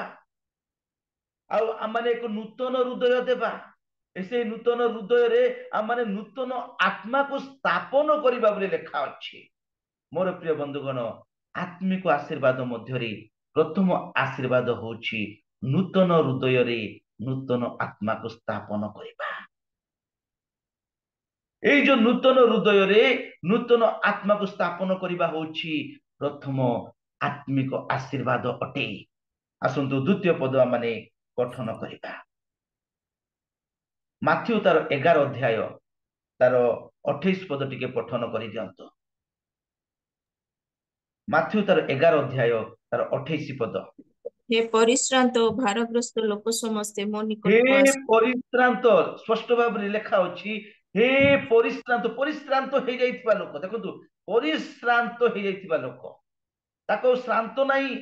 ଆଉ ଆମମାନେ ଏକ ନୂତନ ହୃଦୟ ଦେବା। ସେଇ ନୂତନ ହୃଦୟରେ ଆମମାନେ ନୂତନ ଆତ୍ମାକୁ ସ୍ଥାପନ କରିବା ବୋଲି ଲେଖା ଅଛି। ମୋର ପ୍ରିୟ ବନ୍ଧୁଗଣ, ଆତ୍ମିକ ଆଶୀର୍ବାଦ ମଧ୍ୟରେ ପ୍ରଥମ ଆଶୀର୍ବାଦ ହଉଛି ନୂତନ ହୃଦୟରେ ନୂତନ ଆତ୍ମାକୁ ସ୍ଥାପନ କରିବା। ଏଇ ଯୋଉ ନୂତନ ହୃଦୟରେ ନୂତନ ଆତ୍ମାକୁ ସ୍ଥାପନ କରିବା ହଉଛି ପ୍ରଥମ ଆତ୍ମିକ ଆଶୀର୍ବାଦ ଅଟେ। ଆସନ୍ତୁ ଦ୍ୱିତୀୟ ପଦ ଆମେ ପଠନ କରିବା। ମାଥ୍ୟୁ ତାର 11 ଅଧ୍ୟାୟ ତାର 28 ପଦ ଟିକେ ପଠନ କରିଦିଅନ୍ତୁ। ମାଥ୍ୟୁ ତାର 11 ଅଧ୍ୟାୟ ତାର 28 ପଦ। ହେ ପରିଶ୍ରାନ୍ତ ଓ ଭାରଗ୍ରସ୍ତ ଲୋକ ସମସ୍ତେ ମୋ ହେ ନିକଟକୁ ଆସ। ପରିଶ୍ରାନ୍ତ, ସ୍ପଷ୍ଟ ଭାବରେ ଲେଖା ଅଛି, ହେ ପରିଶ୍ରାନ୍ତ। ପରିଶ୍ରାନ୍ତ ହେଇଯାଇଥିବା ଲୋକ, ଦେଖନ୍ତୁ, ପରିଶ୍ରାନ୍ତ ହେଇଯାଇଥିବା ଲୋକ, ତାକୁ ଶ୍ରାନ୍ତ ନାହିଁ,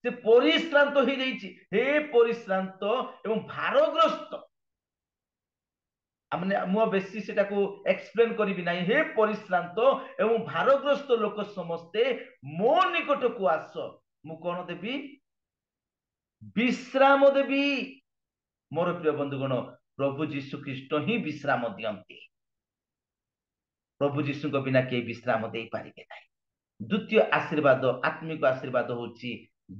ସେ ପରିଶ୍ରାନ୍ତ ହେଇଯାଇଛି। ହେ ପରିଶ୍ରାନ୍ତ ଏବଂ ଭାରଗ୍ରସ୍ତ, ମୁଁ ବେଶୀ ସେଟାକୁ ଏକ୍ସପ୍ଲେନ କରିବି ନାହିଁ। ହେ ପରିଶ୍ରାନ୍ତ ଏବଂ ଭାରଗ୍ରସ୍ତ ଲୋକ ସମସ୍ତେ ମୋ ନିକଟକୁ ଆସ, ମୁଁ କଣ ଦେବି? ବିଶ୍ରାମ ଦେବି। ମୋର ପ୍ରିୟ ବନ୍ଧୁଗଣ, ପ୍ରଭୁ ଯୀଶୁ ଖ୍ରୀଷ୍ଟ ହିଁ ବିଶ୍ରାମ ଦିଅନ୍ତି। ପ୍ରଭୁ ଯୀଶୁଙ୍କ ବିନା କେହି ବିଶ୍ରାମ ଦେଇପାରିବେ ନାହିଁ। ଦ୍ୱିତୀୟ ଆଶୀର୍ବାଦ, ଆତ୍ମିକ ଆଶୀର୍ବାଦ ହଉଛି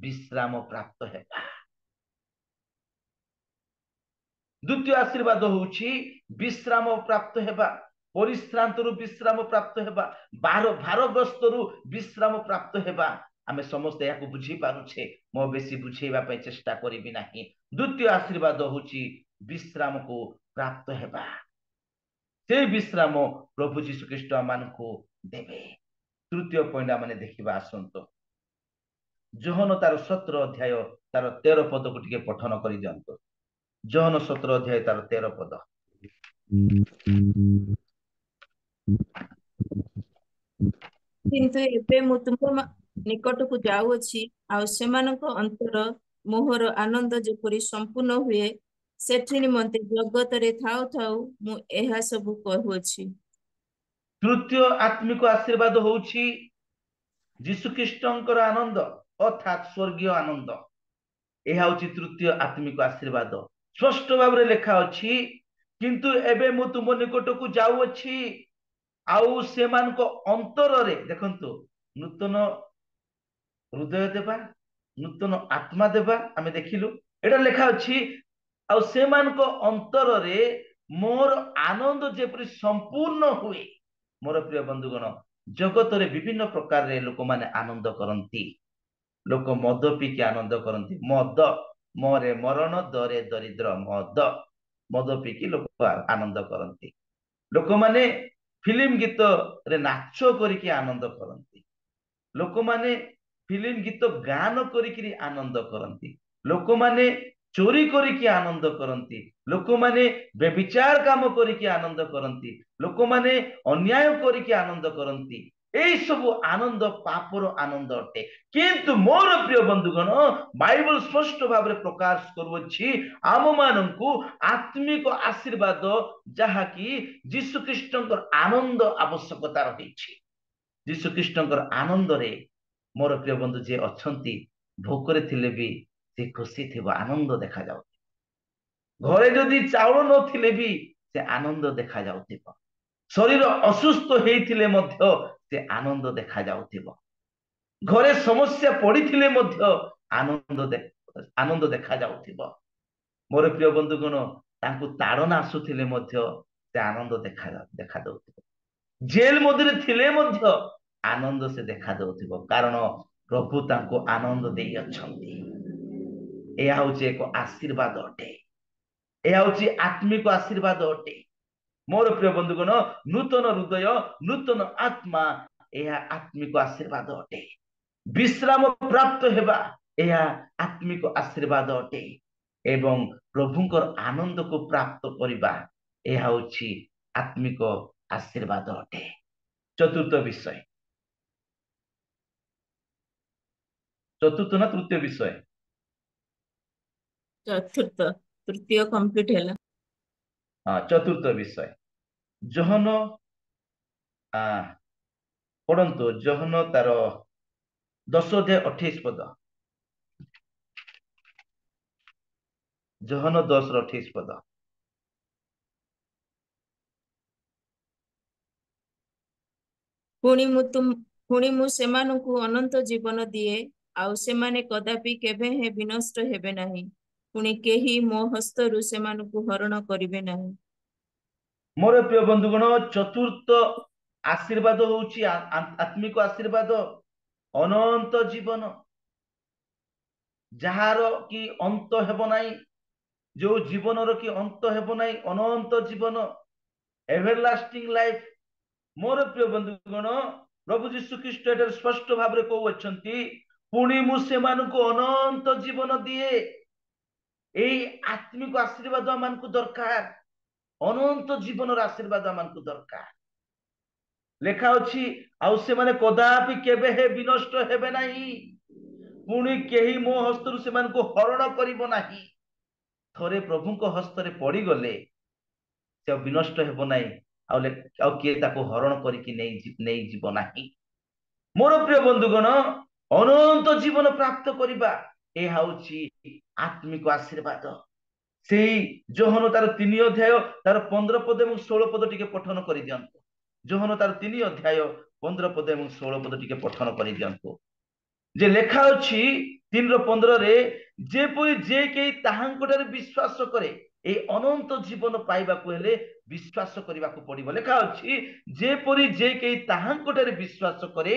ବିଶ୍ରାମ ପ୍ରାପ୍ତ ହେବା। ଦ୍ୱିତୀୟ ଆଶୀର୍ବାଦ ହଉଛି ବିଶ୍ରାମ ପ୍ରାପ୍ତ ହେବା, ପରିଶ୍ରାନ୍ତରୁ ବିଶ୍ରାମ ପ୍ରାପ୍ତ ହେବା, ଭାରଗ୍ରସ୍ତରୁ ବିଶ୍ରାମ ପ୍ରାପ୍ତ ହେବା। ଆମେ ସମସ୍ତେ ଏହାକୁ ବୁଝିପାରୁଛେ, ମୁଁ ବେଶୀ ବୁଝେଇବା ପାଇଁ ଚେଷ୍ଟା କରିବି ନାହିଁ। ଦ୍ୱିତୀୟ ଆଶୀର୍ବାଦ ହଉଛି ବିଶ୍ରାମକୁ ପ୍ରାପ୍ତ ହେବା। ସେଇ ବିଶ୍ରାମ ପ୍ରଭୁ ଯୀଶୁ ଖ୍ରୀଷ୍ଟ ଆମମାନଙ୍କୁ ଦେବେ। ତୃତୀୟ ପଏଣ୍ଟ ଆମେ ଦେଖିବା, ଆସନ୍ତୁ ଯୋହନ ତାର 17 ଅଧ୍ୟାୟ ତାର 13 ପଦକୁ ଟିକେ ପଠନ କରିଦିଅନ୍ତୁ। ଯୋହନ 17 ଅଧ୍ୟାୟ ତାର 13 ପଦ। କିନ୍ତୁ ଏବେ ମୁଁ ତୁମ ନିକଟକୁ ଯାଉଅଛି, ଆଉ ସେମାନଙ୍କ ଅନ୍ତର ମୋହର ଆନନ୍ଦ ଯେପରି ସମ୍ପୂର୍ଣ୍ଣ ହୁଏ, ସେଥି ନିମନ୍ତେ ଜଗତରେ ଥାଉ ଥାଉ ମୁଁ ଏହା ସବୁ କହୁଅଛି। ତୃତୀୟ ଆତ୍ମିକ ଆଶୀର୍ବାଦ ହଉଛି ଯୀଶୁଖ୍ରୀଷ୍ଟଙ୍କର ଆନନ୍ଦ, ଅର୍ଥାତ୍ ସ୍ୱର୍ଗୀୟ ଆନନ୍ଦ। ଏହା ହଉଛି ତୃତୀୟ ଆତ୍ମିକ ଆଶୀର୍ବାଦ। ସ୍ପଷ୍ଟ ଭାବରେ ଲେଖା ଅଛି, କିନ୍ତୁ ଏବେ ମୁଁ ତୁମ ନିକଟକୁ ଯାଉଅଛି, ଆଉ ସେମାନଙ୍କ ଅନ୍ତରରେ, ଦେଖନ୍ତୁ, ନୂତନ ହୃଦୟ ଦେବା, ନୂତନ ଆତ୍ମା ଦେବା, ଆମେ ଦେଖିଲୁ। ଏଟା ଲେଖା ଅଛି, ଆଉ ସେମାନଙ୍କ ଅନ୍ତରରେ ମୋର ଆନନ୍ଦ ଯେପରି ସମ୍ପୂର୍ଣ୍ଣ ହୁଏ। ମୋର ପ୍ରିୟ ବନ୍ଧୁଗଣ, ଜଗତରେ ବିଭିନ୍ନ ପ୍ରକାରରେ ଲୋକମାନେ ଆନନ୍ଦ କରନ୍ତି। ଲୋକ ମଦ ପିଇକି ଆନନ୍ଦ କରନ୍ତି। ମଦ, ମରେ ମରଣ, ଦରେ ଦରିଦ୍ର। ମଦ ପିଇକି ଲୋକ ଆନନ୍ଦ କରନ୍ତି। ଲୋକମାନେ ଫିଲ୍ମ ଗୀତରେ ନାଚ କରିକି ଆନନ୍ଦ କରନ୍ତି। ଲୋକମାନେ ଫିଲ୍ମ ଗୀତ ଗାନ କରିକି ଆନନ୍ଦ କରନ୍ତି। ଲୋକମାନେ ଚୋରି କରିକି ଆନନ୍ଦ କରନ୍ତି। ଲୋକମାନେ ବ୍ୟଭିଚାର କାମ କରିକି ଆନନ୍ଦ କରନ୍ତି। ଲୋକମାନେ ଅନ୍ୟାୟ କରିକି ଆନନ୍ଦ କରନ୍ତି। এই ସବୁ ଆନନ୍ଦ ପାପର ଆନନ୍ଦ ଅଟେ। କିନ୍ତୁ ମୋର ପ୍ରିୟ ବନ୍ଧୁଗଣ, ବାଇବଲ ସ୍ପଷ୍ଟ ଭାବରେ ପ୍ରକାଶ କରୁଅଛି ଆମମାନଙ୍କୁ ଆତ୍ମିକ ଆଶୀର୍ବାଦ, ଯାହାକି ଯୀଶୁଖ୍ରୀଷ୍ଟଙ୍କର ଆନନ୍ଦ ଆବଶ୍ୟକତା ରହିଛି। ଯୀଶୁଖ୍ରୀଷ୍ଟଙ୍କର ଆନନ୍ଦରେ ମୋର ପ୍ରିୟ ବନ୍ଧୁ ଯିଏ ଅଛନ୍ତି, ଭୋକରେ ଥିଲେ ବି ସେ ଖୁସି ଥିବ, ଆନନ୍ଦ ଦେଖାଯାଉ। ଘରେ ଯଦି ଚାଉଳ ନଥିଲେ ବି ସେ ଆନନ୍ଦ ଦେଖାଯାଉଥିବ। ଶରୀର ଅସୁସ୍ଥ ହେଇଥିଲେ ମଧ୍ୟ ସେ ଆନନ୍ଦ ଦେଖାଯାଉଥିବ। ଘରେ ସମସ୍ୟା ପଡିଥିଲେ ମଧ୍ୟ ଆନନ୍ଦ ଦେଖାଯାଉଥିବ। ମୋର ପ୍ରିୟ ବନ୍ଧୁଗଣ, ତାଙ୍କୁ ତାଡ଼ନା ଆସୁଥିଲେ ମଧ୍ୟ ସେ ଆନନ୍ଦ ଦେଖାଯାଉଥିବ। ଜେଲ ମଧ୍ୟରେ ଥିଲେ ମଧ୍ୟ ଆନନ୍ଦ ସେ ଦେଖାଯାଉଥିବ, କାରଣ ପ୍ରଭୁ ତାଙ୍କୁ ଆନନ୍ଦ ଦେଇ ଅଛନ୍ତି। ଏହା ହଉଛି ଏକ ଆଶୀର୍ବାଦ ଅଟେ। ଏହା ହଉଛି ଆତ୍ମିକ ଆଶୀର୍ବାଦ ଅଟେ। ମୋର ପ୍ରିୟ ବନ୍ଧୁଗଣ, ନୂତନ ହୃଦୟ, ନୂତନ ଆତ୍ମା, ଏହା ଆତ୍ମିକ ଆଶୀର୍ବାଦ ଅଟେ। ବିଶ୍ରାମ ପ୍ରାପ୍ତ ହେବା, ଏହା ଆତ୍ମିକ ଆଶୀର୍ବାଦ ଅଟେ। ଏବଂ ପ୍ରଭୁଙ୍କର ଆନନ୍ଦକୁ ପ୍ରାପ୍ତ କରିବା, ଏହା ହଉଛି ଆତ୍ମିକ ଆଶୀର୍ବାଦ ଅଟେ। ଚତୁର୍ଥ ବିଷୟ, ଚତୁର୍ଥ ନା ତୃତୀୟ ବିଷୟ? ଚତୁର୍ଥ, ତୃତୀୟ କମ୍ପ୍ଲିଟ ହେଲା। ହଁ, ଚତୁର୍ଥ ବିଷୟ ଯୋହନ, ପଢନ୍ତୁ ଯୋହନ ତାର 10:28 ଯୋହନ 10:28। ପୁଣି ମୁଁ ସେମାନଙ୍କୁ ଅନନ୍ତ ଜୀବନ ଦିଏ, ଆଉ ସେମାନେ କଦାପି କେବେ ବିନଷ୍ଟ ହେବେ ନାହିଁ। ପୁଣି କେହି ମୋ ହସ୍ତରୁ ସେମାନଙ୍କୁ ହରଣ କରିବେ ନାହିଁ। ମୋର ପ୍ରିୟ ବନ୍ଧୁଗଣ, ଚତୁର୍ଥ ଆଶୀର୍ବାଦ ହଉଛି ଆତ୍ମିକ ଆଶୀର୍ବାଦ, ଅନନ୍ତ ଜୀବନ, ଯାହାର କି ଅନ୍ତ ହେବ ନାହିଁ, ଯୋଉ ଜୀବନର କି ଅନ୍ତ ହେବ ନାହିଁ, ଅନନ୍ତ ଜୀବନ, ଏଭରଲାଷ୍ଟିଂ ଲାଇଫ। ମୋର ପ୍ରିୟ ବନ୍ଧୁଗଣ, ପ୍ରଭୁ ଯୀଶୁ ଖ୍ରୀଷ୍ଟ ଏଠାରେ ସ୍ପଷ୍ଟ ଭାବରେ କହୁଅଛନ୍ତି, ପୁଣି ମୁଁ ସେମାନଙ୍କୁ ଅନନ୍ତ ଜୀବନ ଦିଏ। ଏଇ ଆତ୍ମିକ ଆଶୀର୍ବାଦ ଆମକୁ ଦରକାର, ଅନନ୍ତ ଜୀବନର ଆଶୀର୍ବାଦ ଆମକୁ ଦରକାର। ଲେଖା ଅଛି, ଆଉ ସେମାନେ କଦାପି କେବେ ବିନଷ୍ଟ ହେବେ ନାହିଁ, ପୁଣି କେହି ମୋ ହସ୍ତରୁ ସେମାନଙ୍କୁ ହରଣ କରିବ ନାହିଁ। ଥରେ ପ୍ରଭୁଙ୍କ ହସ୍ତରେ ପଡିଗଲେ ସେ ବିନଷ୍ଟ ହେବ ନାହିଁ, ଆଉ କିଏ ତାକୁ ହରଣ କରିକି ନେଇଯିବ ନାହିଁ। ମୋର ପ୍ରିୟ ବନ୍ଧୁଗଣ, ଅନନ୍ତ ଜୀବନ ପ୍ରାପ୍ତ କରିବା, ଏହା ହଉଛି ଆତ୍ମିକ ଆଶୀର୍ବାଦ। ସେଇ ଯୋହନ ତାର 3 ଅଧ୍ୟାୟ ତାର 15 ପଦ ଏବଂ 16 ପଦ ଟିକେ ପଠନ କରିଦିଅନ୍ତୁ। ଯୋହନ ତାର 3 ଅଧ୍ୟାୟ 15 ପଦ ଏବଂ 16 ପଦ ଟିକେ ପଠନ କରିଦିଅନ୍ତୁ। ଯେ ଲେଖା ଅଛି 3:15ରେ, ଯେପରି ଯେ କେହି ତାହାଙ୍କଠାରେ ବିଶ୍ୱାସ କରେ, এই ଅନନ୍ତ ଜୀବନ ପାଇବାକୁ ହେଲେ ବିଶ୍ୱାସ କରିବାକୁ ପଡିବ। ଲେଖା ଅଛି, ଯେପରି ଯେ କେହି ତାହାଙ୍କଠାରେ ବିଶ୍ୱାସ କରେ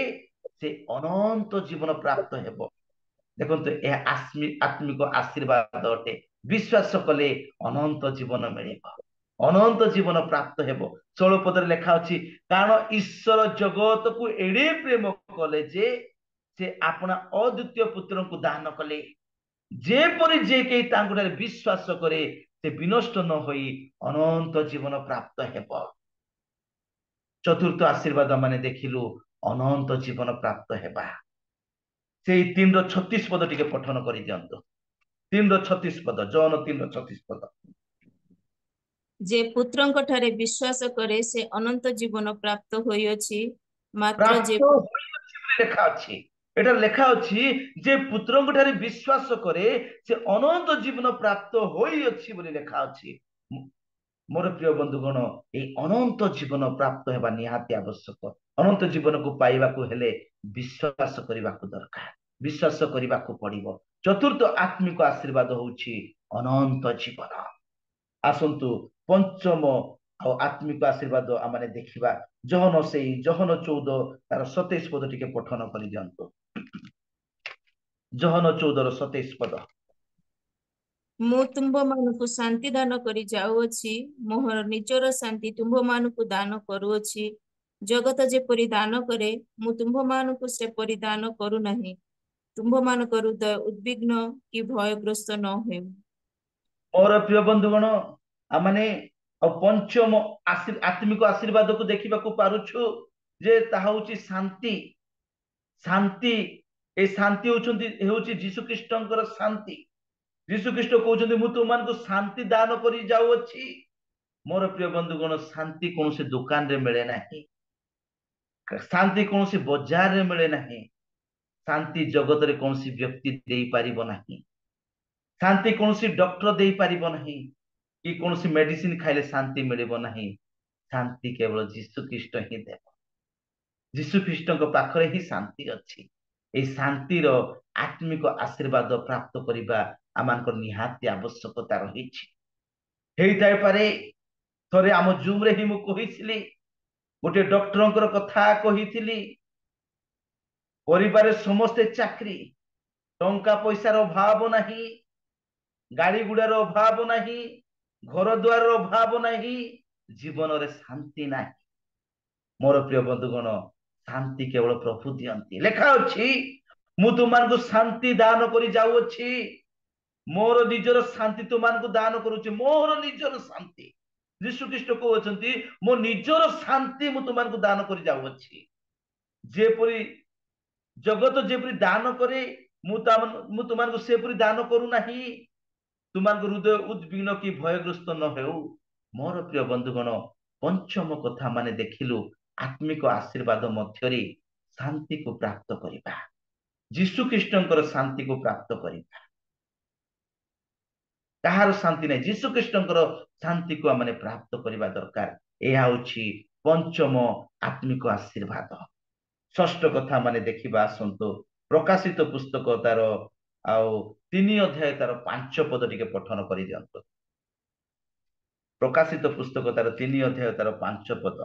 ସେ ଅନନ୍ତ ଜୀବନ ପ୍ରାପ୍ତ ହେବ। ଦେଖନ୍ତୁ, ଏହା ଆତ୍ମିକ ଆଶୀର୍ବାଦ ଅଟେ। ବିଶ୍ୱାସ କଲେ ଅନନ୍ତ ଜୀବନ ମିଳିବ, ଅନନ୍ତ ଜୀବନ ପ୍ରାପ୍ତ ହେବ। 16 ପଦରେ ଲେଖା ଅଛି, କାରଣ ଈଶ୍ୱର ଜଗତକୁ ଏଡେ ପ୍ରେମ କଲେ ଯେ ସେ ଆପଣା ଅଦ୍ୱିତୀୟ ପୁତ୍ରଙ୍କୁ ଦାନ କଲେ, ଯେପରି ଯେ କେହି ତାଙ୍କଠାରେ ବିଶ୍ୱାସ କରେ ସେ ବିନଷ୍ଟ ନ ହୋଇ ଅନନ୍ତ ଜୀବନ ପ୍ରାପ୍ତ ହେବ। ଚତୁର୍ଥ ଆଶୀର୍ବାଦ ମାନେ ଦେଖିଲୁ, ଅନନ୍ତ ଜୀବନ ପ୍ରାପ୍ତ ହେବା। ସେଇ 3:36 ପଦ ଟିକେ ପଠନ କରିଦିଅନ୍ତୁ। 3:36 ପଦ, ଯୋହନ 3:36 ପଦ। ଯେ ପୁତ୍ରଙ୍କ ଠାରେ ବିଶ୍ୱାସ କରେ ସେ ଅନନ୍ତ ଜୀବନ ପ୍ରାପ୍ତ ହୋଇଅଛି, ମାତ୍ର ଯେ ପ୍ରାପ୍ତ ହୋଇଅଛି ବୋଲି ଲେଖା ଅଛି। ଏଟା ଲେଖା ଅଛି, ଯେ ପୁତ୍ରଙ୍କ ଠାରେ ବିଶ୍ୱାସ କରେ ସେ ଅନନ୍ତ ଜୀବନ ପ୍ରାପ୍ତ ହୋଇଅଛି ବୋଲି ଲେଖା ଅଛି। ମୋର ପ୍ରିୟ ବନ୍ଧୁଗଣ, এই ଅନନ୍ତ ଜୀବନ ପ୍ରାପ୍ତ ହେବା ନିହାତି ଆବଶ୍ୟକ। ଅନନ୍ତ ଜୀବନକୁ ପାଇବାକୁ ହେଲେ ବିଶ୍ୱାସ କରିବାକୁ ଦରକାର, ବିଶ୍ୱାସ କରିବାକୁ ପଡିବ। ଚତୁର୍ଥ ଆତ୍ମିକ ଆଶୀର୍ବାଦ ହଉଛି ଅନନ୍ତ ଜୀବନ। ଆସନ୍ତୁ ପଞ୍ଚମ ଆଉ ଆତ୍ମିକ ଆଶୀର୍ବାଦ ଆମେ ଦେଖିବା। ଯୋହନ 14 ତାର 27 ପଦ ଟିକେ ପଠନ କରିଦିଅନ୍ତୁ। ଯୋହନ 14:27 ପଦ। ମୁଁ ତୁମ୍ଭମାନଙ୍କୁ ଶାନ୍ତି ଦାନ କରି ଯାଉଅଛି, ମୋର ନିଜର ଶାନ୍ତି ତୁମ୍ଭମାନଙ୍କୁ ଦାନ କରୁଅଛି। ଜଗତ ଯେପରି ଦାନ କରେ, ମୁଁ ତୁମ୍ଭମାନଙ୍କୁ ସେପରି ଦାନ କରୁନାହିଁ। ତୁମ୍ଭମାନଙ୍କ ହୃଦୟ ଉଦ୍ବିଗ୍ନ କି ଭୟଗ୍ରସ୍ତ ନ ହେଉ। ମୋର ପ୍ରିୟ ବନ୍ଧୁଗଣ, ଆମେ ଆଉ ପଞ୍ଚମ ଆତ୍ମିକ ଆଶୀର୍ବାଦକୁ ଦେଖିବାକୁ ପାରୁଛୁ। जे ताहा होची शांति शांति ए शांति होची जीशु ख्रीष्टंकर शांति जीशु ख्रीष्ट कहउछन्ति मु तुम मानकु शांति दान करी जाउछि मोर प्रिय बंधुगण शांति कौन से दुकान रे मिले नहीं शांति कौन से बाजार रे मिले नहीं शांति जगत रे कौन सी व्यक्ति दे पारिबो नहीं शांति कौन सी डॉक्टर दे पारिबो नहीं कि कौन सी मेडिसिन खाइले शांति मिलिबो नहीं शांति केवल जीशु ख्रीष्ट ही देव जीशु ख्रीष्ट पाखरे ही शांति अच्छी ए शांति रो आत्मिक आशीर्वाद प्राप्त करिबा आमानकर निहाती आवश्यकता रहिछि हेइताय पारे थरे आम जूम रे ही मु कहिसिली गोटे डॉक्टरंकर कथा कहिथिली परिवार समस्ते चाकरी टंका पैसार अभाव नहीं गाड़ी गुड़ार अभाव नहीं घर द्वार अभाव नहीं जीवन रे शांति नहीं मोर प्रिय बंधुगण शांति केवल प्रभु दियंती लेखा अछि मु तुमको शांति दान करी जाउछि मोर निजर शांति तुमको दान करूछि मोर निजर शांति यीशु ख्रीष्ट कहउछन्ति मो निजर शांति मु तुमको दान करी जाउछि जेपरि जगत जेपरि दान करे मु तुमको सेपरि दान करू नाही तुमको हृदय उद्विग्न की भयग्रस्त न हेउ मोर प्रिय बंधुगण पंचम कथा माने देखिलु आत्मिक आशीर्वाद मध्यरे शांति को प्राप्त करिबा जीशु ख्रीष्टंकर शांति को प्राप्त करिबा कहार शांति नहीं जीशु ख्रीष्टंकर शांति को माने प्राप्त करिबा दरकार एहा होछि पंचम आत्मिक आशीर्वाद षष्ठ कथा माने देखिबा आसंतो प्रकाशित पुस्तक तार आउ 3 अध्याय तार 5 पद टिके पठन करि दियंतो प्रकाशित पुस्तक तार 3 अध्याय तार 5 पद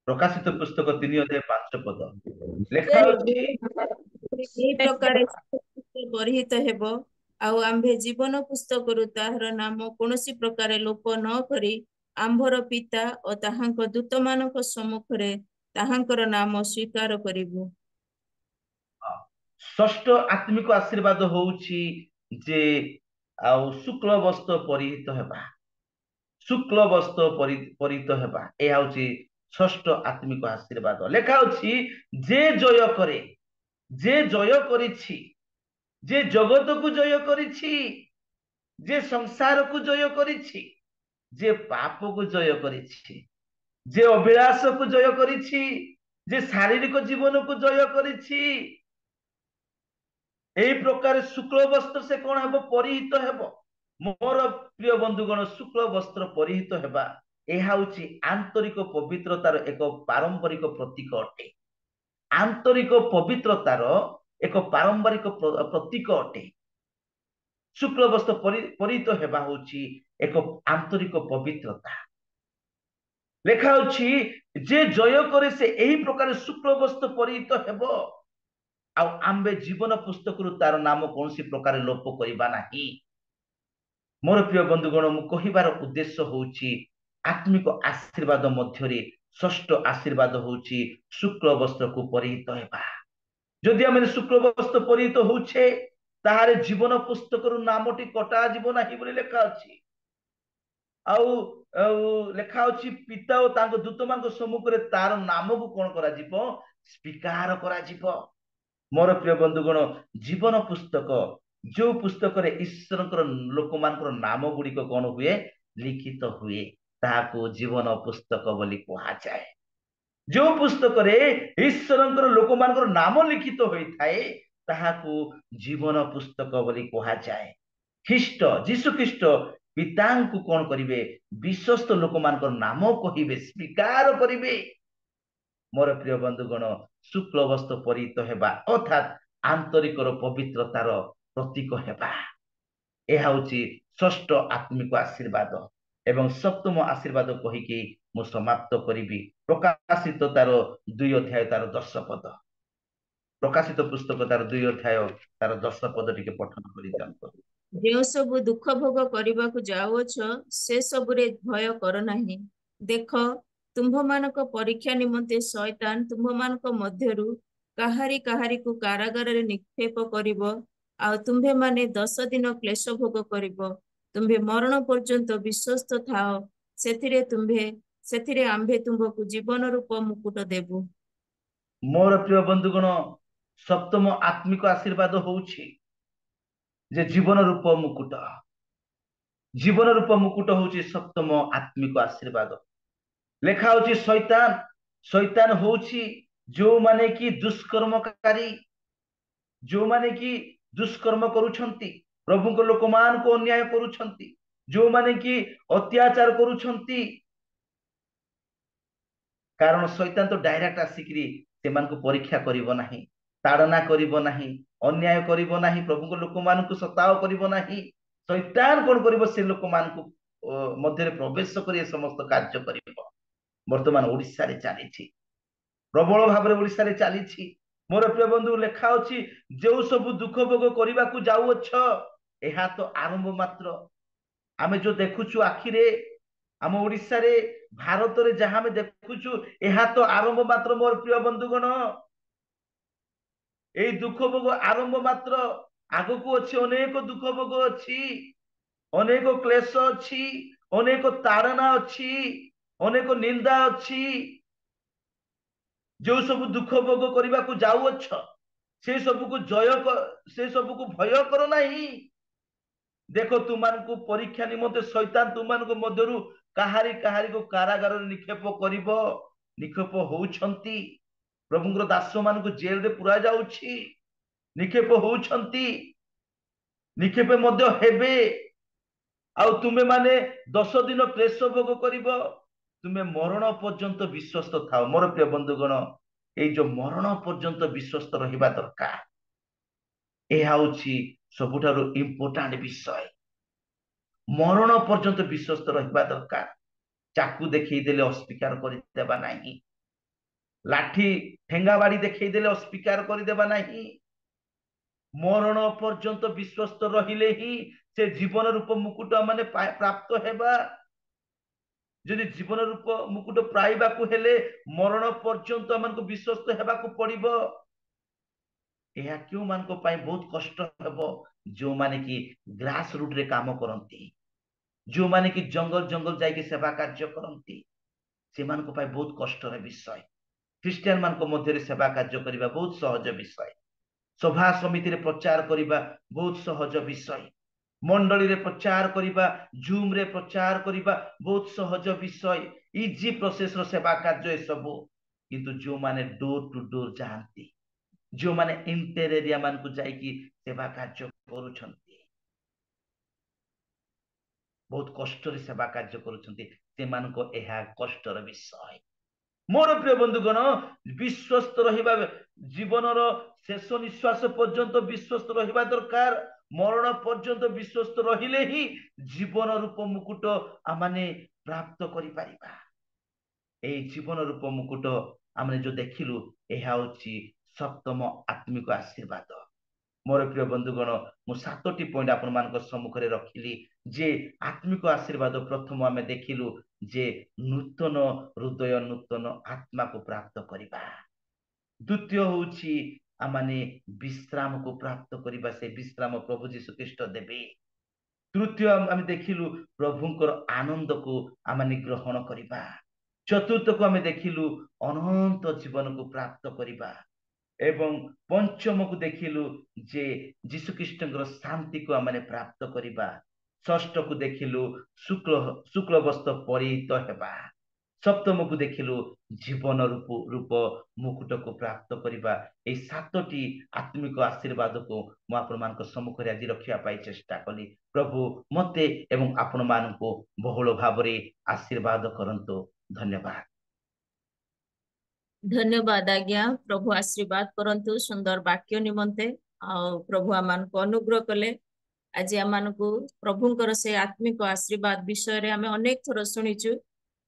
प्रकाशित पुस्तक 3 अध्याय 5 पद लेखा अछि এই প্রকারে গর্হিত ହେବ ଆଉ ଆମ୍ଭେ ଜୀବନ ପୁସ୍ତକରୁ ତାହାର ନାମ କୌଣସି ପ୍ରକାରେ ଲୋପ ନ କରି ଆମ୍ଭର ପିତା ଓ ତାହାଙ୍କ ଦୂତମାନଙ୍କ ସମ୍ମୁଖରେ ତାହାଙ୍କର ନାମ ସ୍ୱୀକାର କରିବୁ षष्ठ आत्मिक आशीर्वाद होउछि जे आउ शुक्ल वस्त्र परिहित हेबा शुक्ल वस्त्र परिहित हेबा ए होउछि षष्ठ आत्मिक आशीर्वाद लेखा होछि जे जय करे जे जय करिछि जे जगत को जय करिछि जे संसार को जय करिछि जे पाप को जय करिछि जे अभिलाष को जय करिछि जे शारीरिक जीवन को जय करिछि एई प्रकार शुक्ल वस्त्र से कौन हेबो परिहित हेबो मोर प्रिय बंधुगण शुक्ल वस्त्र परिहित हेबा एहा होछि आंतरिक पवित्रतार एक पारंपरिक प्रतीक अटे आंतरिक पवित्रतार एक पारंपरिक प्रतीक अटे शुक्ल वस्त्र परिहित हेबा होछि एक आंतरिक पवित्रता लेखा होछि जे जय करे से एही प्रकार शुक्ल वस्त्र परिहित हेबो आ आम्बे जीवन पुस्तक तार नाम कौन सी प्रकार लोप करिबा नाही मोर प्रिय बंधुगण मु कहिबार उद्देश्य होछि आत्मिक आशीर्वाद मध्यरे षष्ठ आशीर्वाद होछि शुक्ल वस्त्र को परिहित हेबा जदि आमे शुक्ल वस्त्र परिहित होछे ताहारे जीवन पुस्तक नामटी कटा जीव नाही बोली लेखा अछि आउ लेखा अछि पिता और तांको दूत मानक सम्मुख रे तार नाम को कोन करा जीवो स्वीकार करा जीवो मोर प्रिय बंधुगण जीवन पुस्तक जो पुस्तक रे ईश्वर लोक मानकर नाम गुड़िक कौन हुए लिखित हुए ताको जीवन पुस्तक बोली कहा जाए जो पुस्तक रे ईश्वर लोक मानकर नाम लिखित होता है ताहाको जीवन पुस्तक बोली कहा जाए ख्रीष्ट जीशु ख्रीष्ट पिता को कौन करिवे विश्वस्त लोक मानकर नाम कहिबे स्वीकार करिवे मोर प्रिय बंधुगण शुक्ल वस्त्र परिहित हेबा अर्थात आंतरिक पवित्रतार प्रतीक हेबा एहा होछि षष्ठ आत्मिक आशीर्वाद एवं सप्तम आशीर्वाद कहिकी मु समाप्त करिबी प्रकाशित तार 2 अध्याय तार 10 पद प्रकाशित पुस्तक तार 2 अध्याय तार 10 पद टिके पठन करि दियंतो ଯେଉଁ ସବୁ ଦୁଃଖ ଭୋଗ କରିବାକୁ ଯାଉଅଛ ସେ ସବୁରେ ଭୟ କର ନାହିଁ ଦେଖ ତୁମ୍ଭମାନଙ୍କ ପରୀକ୍ଷା ନିମନ୍ତେ ଶୟତାନ ତୁମ୍ଭମାନଙ୍କ ମଧ୍ୟରୁ କାହାରିକୁ କାରାଗାରରେ ନିକ୍ଷେପ କରିବ ଆଉ ତୁମ୍ଭେ ମାନେ 10 ଦିନ କ୍ଲେଶ ଭୋଗ କରିବ। ତୁମ୍ଭେ ମରଣ ପର୍ଯ୍ୟନ୍ତ ବିଶ୍ୱସ୍ତ ଥାଅ, ସେଥିରେ ଆମ୍ଭେ ତୁମ୍ଭକୁ ଜୀବନ ରୂପ ମୁକୁଟ ଦେବୁ। ମୋର ପ୍ରିୟ ବନ୍ଧୁଗଣ, ସପ୍ତମ ଆତ୍ମିକ ଆଶୀର୍ବାଦ ହଉଛି ଯେ ଜୀବନ ରୂପ ମୁକୁଟ। ଜୀବନ ରୂପ ମୁକୁଟ ହଉଛି ସପ୍ତମ ଆତ୍ମିକ ଆଶୀର୍ବାଦ। ଲେଖା ହଉଛି ଶୈତାନ ହଉଛି ଯୋଉମାନେ କି ଦୁଷ୍କର୍ମକାରୀ, ଯୋଉମାନେ କି ଦୁଷ୍କର୍ମ କରୁଛନ୍ତି, ପ୍ରଭୁଙ୍କ ଲୋକମାନଙ୍କୁ ଅନ୍ୟାୟ କରୁଛନ୍ତି, ଯୋଉମାନେ କି ଅତ୍ୟାଚାର କରୁଛନ୍ତି। କାରଣ ଶୈତାନ ତ ଡାଇରେକ୍ଟ ଆସିକିରି ସେମାନଙ୍କୁ ପରୀକ୍ଷା କରିବ ନାହିଁ, ତାଡ଼ନା କରିବ ନାହିଁ, ଅନ୍ୟାୟ କରିବ ନାହିଁ, ପ୍ରଭୁଙ୍କ ଲୋକମାନଙ୍କୁ ସତାଅ କରିବ ନାହିଁ। ଶୈତାନ କଣ କରିବ? ସେ ଲୋକମାନଙ୍କୁ ମଧ୍ୟରେ ପ୍ରବେଶ କରି ଏ ସମସ୍ତ କାର୍ଯ୍ୟ କରିବ। ବର୍ତ୍ତମାନ ଓଡିଶାରେ ଚାଲିଛି, ପ୍ରବଳ ଭାବରେ ଓଡିଶାରେ ଚାଲିଛି। ମୋର ପ୍ରିୟ ବନ୍ଧୁ, ଲେଖା ଅଛି ଯୋଉ ସବୁ ଦୁଃଖ ଭୋଗ କରିବାକୁ ଯାଉଅଛ, ଏହା ତ ଆରମ୍ଭ ମାତ୍ର। ଆମେ ଯୋଉ ଦେଖୁଛୁ ଆଖିରେ, ଆମ ଓଡିଶାରେ, ଭାରତରେ ଯାହା ଆମେ ଦେଖୁଛୁ, ଏହା ତ ଆରମ୍ଭ ମାତ୍ର। ମୋର ପ୍ରିୟ ବନ୍ଧୁଗଣ, ଏଇ ଦୁଃଖ ଭୋଗ ଆରମ୍ଭ ମାତ୍ର। ଆଗକୁ ଅଛି ଅନେକ ଦୁଃଖ ଭୋଗ ଅଛି, ଅନେକ କ୍ଲେଶ ଅଛି, ଅନେକ ତାଡ଼ନା ଅଛି, ଅନେକ ନିନ୍ଦା ଅଛି। ଯୋଉ ସବୁ ଦୁଃଖ ଭୋଗ କରିବାକୁ ଯାଉଅଛ, ସେ ସବୁକୁ ଭୟ କର ନାହିଁ। ଦେଖ, ତୁମାନଙ୍କୁ ପରୀକ୍ଷା ନିମନ୍ତେ ଶୈତାନ ତୁମାନଙ୍କ ମଧ୍ୟରୁ କାହାରିକୁ କାରାଗାରରେ ନିକ୍ଷେପ ହଉଛନ୍ତି। ପ୍ରଭୁଙ୍କର ଦାସ ମାନଙ୍କୁ ଜେଲରେ ପୁରା ଯାଉଛି, ନିକ୍ଷେପ ହଉଛନ୍ତି, ନିକ୍ଷେପ ମଧ୍ୟ ହେବେ। ଆଉ ତୁମେ ମାନେ 10 ଦିନ କ୍ଲେଶ ଭୋଗ କରିବ, ତୁମେ ମରଣ ପର୍ଯ୍ୟନ୍ତ ବିଶ୍ୱସ୍ତ ଥାଅ। ମୋର ପ୍ରିୟ ବନ୍ଧୁଗଣ, ଏଇ ଯୋଉ ମରଣ ପର୍ଯ୍ୟନ୍ତ ବିଶ୍ୱସ୍ତ ରହିବା ଦରକାର, ଏହା ହଉଛି ସବୁଠାରୁ ଇମ୍ପୋର୍ଟାଣ୍ଟ ବିଷୟ। ମରଣ ପର୍ଯ୍ୟନ୍ତ ବିଶ୍ୱସ୍ତ ରହିବା ଦରକାର। ଚାକୁ ଦେଖେଇଦେଲେ ଅସ୍ୱୀକାର କରିଦେବା ନାହିଁ, ଲାଠି ଠେଙ୍ଗା ବାଡି ଦେଖେଇଦେଲେ ଅସ୍ୱୀକାର କରିଦେବା ନାହିଁ। ମରଣ ପର୍ଯ୍ୟନ୍ତ ବିଶ୍ୱସ୍ତ ରହିଲେ ହିଁ ସେ ଜୀବନ ରୂପ ମୁକୁଟ ମାନେ ପ୍ରାପ୍ତ ହେବା। ଯଦି ଜୀବନ ରୂପ ମୁକୁଟ ପାଇବାକୁ ହେଲେ ମରଣ ପର୍ଯ୍ୟନ୍ତ ଆମକୁ ବିଶ୍ୱସ୍ତ ହେବାକୁ ପଡିବ। ଏହା କେଉଁମାନଙ୍କ ପାଇଁ ବହୁତ କଷ୍ଟ ହେବ? ଯୋଉମାନେ କି ଗ୍ରାସ ରୁଟରେ କାମ କରନ୍ତି, ଯୋଉମାନେ କି ଜଙ୍ଗଲ ଯାଇକି ସେବା କାର୍ଯ୍ୟ କରନ୍ତି, ସେମାନଙ୍କ ପାଇଁ ବହୁତ କଷ୍ଟର ବିଷୟ। ଖ୍ରୀଷ୍ଟିଆନ ମାନଙ୍କ ମଧ୍ୟରେ ସେବା କାର୍ଯ୍ୟ କରିବା ବହୁତ ସହଜ ବିଷୟ। ସଭା ସମିତିରେ ପ୍ରଚାର କରିବା ବହୁତ ସହଜ ବିଷୟ। ମଣ୍ଡଳୀରେ ପ୍ରଚାର କରିବା, ଜୁମରେ ପ୍ରଚାର କରିବା ବହୁତ ସହଜ ବିଷୟ, ଇଜି ପ୍ରୋସେସର ସେବା କାର୍ଯ୍ୟ ଏସବୁ। କିନ୍ତୁ ଯୋଉମାନେ ଡୋର ଟୁ ଡୋର ଯାଆନ୍ତି, ଯୋଉମାନେ ଇଣ୍ଟର ଏରିଆ ମାନଙ୍କୁ ଯାଇକି ସେବା କାର୍ଯ୍ୟ କରୁଛନ୍ତି, ବହୁତ କଷ୍ଟରେ ସେବା କାର୍ଯ୍ୟ କରୁଛନ୍ତି, ସେମାନଙ୍କ ଏହା କଷ୍ଟର ବିଷୟ। ମୋର ପ୍ରିୟ ବନ୍ଧୁଗଣ, ବିଶ୍ୱସ୍ତ ରହିବା, ଜୀବନର ଶେଷ ନିଶ୍ୱାସ ପର୍ଯ୍ୟନ୍ତ ବିଶ୍ୱସ୍ତ ରହିବା ଦରକାର। ମରଣ ପର୍ଯ୍ୟନ୍ତ ବିଶ୍ୱସ୍ତ ରହିଲେ ହିଁ ଜୀବନ ରୂପ ମୁକୁଟ ଆମେ ପ୍ରାପ୍ତ କରିପାରିବା। ଏଇ ଜୀବନ ରୂପ ମୁକୁଟ ଆମେ ଯୋଉ ଦେଖିଲୁ, ଏହା ହଉଛି ସପ୍ତମ ଆତ୍ମିକ ଆଶୀର୍ବାଦ। ମୋର ପ୍ରିୟ ବନ୍ଧୁଗଣ, ମୁଁ 7ଟି ପଏଣ୍ଟ ଆପଣମାନଙ୍କ ସମ୍ମୁଖରେ ରଖିଲି। ଯେ ଆତ୍ମିକ ଆଶୀର୍ବାଦ, ପ୍ରଥମ ଆମେ ଦେଖିଲୁ ଯେ ନୂତନ ହୃଦୟ, ନୂତନ ଆତ୍ମାକୁ ପ୍ରାପ୍ତ କରିବା। ଦ୍ୱିତୀୟ ହଉଛି ଆମେ ବିଶ୍ରାମକୁ ପ୍ରାପ୍ତ କରିବା, ସେ ବିଶ୍ରାମ ପ୍ରଭୁ ଯୀଶୁ ଖ୍ରୀଷ୍ଟ ଦେବେ। ତୃତୀୟ ଆମେ ଦେଖିଲୁ ପ୍ରଭୁଙ୍କର ଆନନ୍ଦକୁ ଆମେ ଗ୍ରହଣ କରିବା। ଚତୁର୍ଥକୁ ଆମେ ଦେଖିଲୁ ଅନନ୍ତ ଜୀବନକୁ ପ୍ରାପ୍ତ କରିବା। ଏବଂ ପଞ୍ଚମକୁ ଦେଖିଲୁ ଯେ ଯୀଶୁଖ୍ରୀଷ୍ଟଙ୍କର ଶାନ୍ତିକୁ ଆମେ ପ୍ରାପ୍ତ କରିବା। ଷଷ୍ଠକୁ ଦେଖିଲୁ ଶୁକ୍ଳ ବସ୍ତ୍ର ପରିହିତ ହେବା। ସପ୍ତମକୁ ଦେଖିଲୁ ଜୀବନ ରୂପ ମୁକୁଟକୁ ପ୍ରାପ୍ତ କରିବା। ଏଇ 7ଟି ଆତ୍ମିକ ଆଶୀର୍ବାଦକୁ ମୁଁ ଆପଣମାନଙ୍କ ସମ୍ମୁଖରେ ଆଜି ରଖିବା ପାଇଁ ଚେଷ୍ଟା କଲି। ପ୍ରଭୁ ମତେ ଏବଂ ଆପଣ ମାନଙ୍କୁ ବହୁଳ ଭାବରେ ଆଶୀର୍ବାଦ କରନ୍ତୁ। ଧନ୍ୟବାଦ। ଧନ୍ୟବାଦ ଆଜ୍ଞା। ପ୍ରଭୁ ଆଶୀର୍ବାଦ କରନ୍ତୁ ସୁନ୍ଦର ବାକ୍ୟ ନିମନ୍ତେ। ଆଉ ପ୍ରଭୁ ଆମମାନଙ୍କୁ ଅନୁଗ୍ରହ କଲେ। ଆଜି ଆମମାନଙ୍କୁ ପ୍ରଭୁଙ୍କର ସେ ଆତ୍ମିକ ଆଶୀର୍ବାଦ ବିଷୟରେ ଆମେ ଅନେକ ଥର ଶୁଣିଛୁ।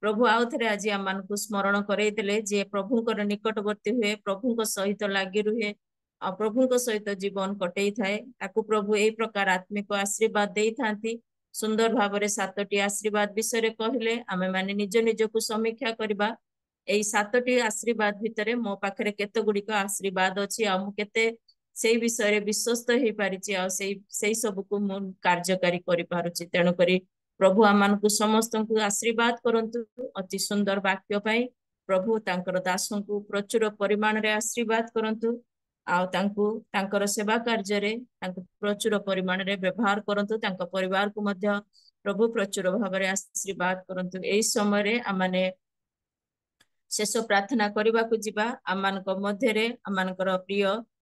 ପ୍ରଭୁ ଆଉ ଥରେ ଆଜି ଆମମାନଙ୍କୁ ସ୍ମରଣ କରେଇଦେଲେ ଯେ ପ୍ରଭୁଙ୍କର ନିକଟବର୍ତ୍ତୀ ହୁଏ, ପ୍ରଭୁଙ୍କ ସହିତ ଲାଗି ରୁହେ, ଆଉ ପ୍ରଭୁଙ୍କ ସହିତ ଜୀବନ କଟେଇଥାଏ। ତାକୁ ପ୍ରଭୁ ଏଇ ପ୍ରକାର ଆତ୍ମିକ ଆଶୀର୍ବାଦ ଦେଇଥାନ୍ତି। ସୁନ୍ଦର ଭାବରେ 7ଟି ଆଶୀର୍ବାଦ ବିଷୟରେ କହିଲେ। ଆମେ ମାନେ ନିଜ ନିଜକୁ ସମୀକ୍ଷା କରିବା। ଏଇ 7ଟି ଆଶୀର୍ବାଦ ଭିତରେ ମୋ ପାଖରେ କେତେ ଗୁଡିକ ଆଶୀର୍ବାଦ ଅଛି, ଆଉ ମୁଁ କେତେ ସେଇ ବିଷୟରେ ବିଶ୍ୱସ୍ତ ହେଇପାରିଛି ଆଉ ସେଇ ସବୁକୁ ମୁଁ କାର୍ଯ୍ୟକାରୀ କରିପାରୁଛି। ତେଣୁକରି ପ୍ରଭୁ ଆମମାନଙ୍କୁ ସମସ୍ତଙ୍କୁ ଆଶୀର୍ବାଦ କରନ୍ତୁ ଅତି ସୁନ୍ଦର ବାକ୍ୟ ପାଇଁ। ପ୍ରଭୁ ତାଙ୍କର ଦାସଙ୍କୁ ପ୍ରଚୁର ପରିମାଣରେ ଆଶୀର୍ବାଦ କରନ୍ତୁ ଆଉ ତାଙ୍କୁ ତାଙ୍କର ସେବା କାର୍ଯ୍ୟରେ ତାଙ୍କୁ ପ୍ରଚୁର ପରିମାଣରେ ବ୍ୟବହାର କରନ୍ତୁ। ତାଙ୍କ ପରିବାରକୁ ମଧ୍ୟ ପ୍ରଭୁ ପ୍ରଚୁର ଭାବରେ ଆଶୀର୍ବାଦ କରନ୍ତୁ। ଏଇ ସମୟରେ ଆମମାନେ ଶେଷ ପ୍ରାର୍ଥନା କରିବାକୁ ଯିବା। ଆମମାନଙ୍କ ମଧ୍ୟରେ ଆମମାନଙ୍କର ପ୍ରିୟ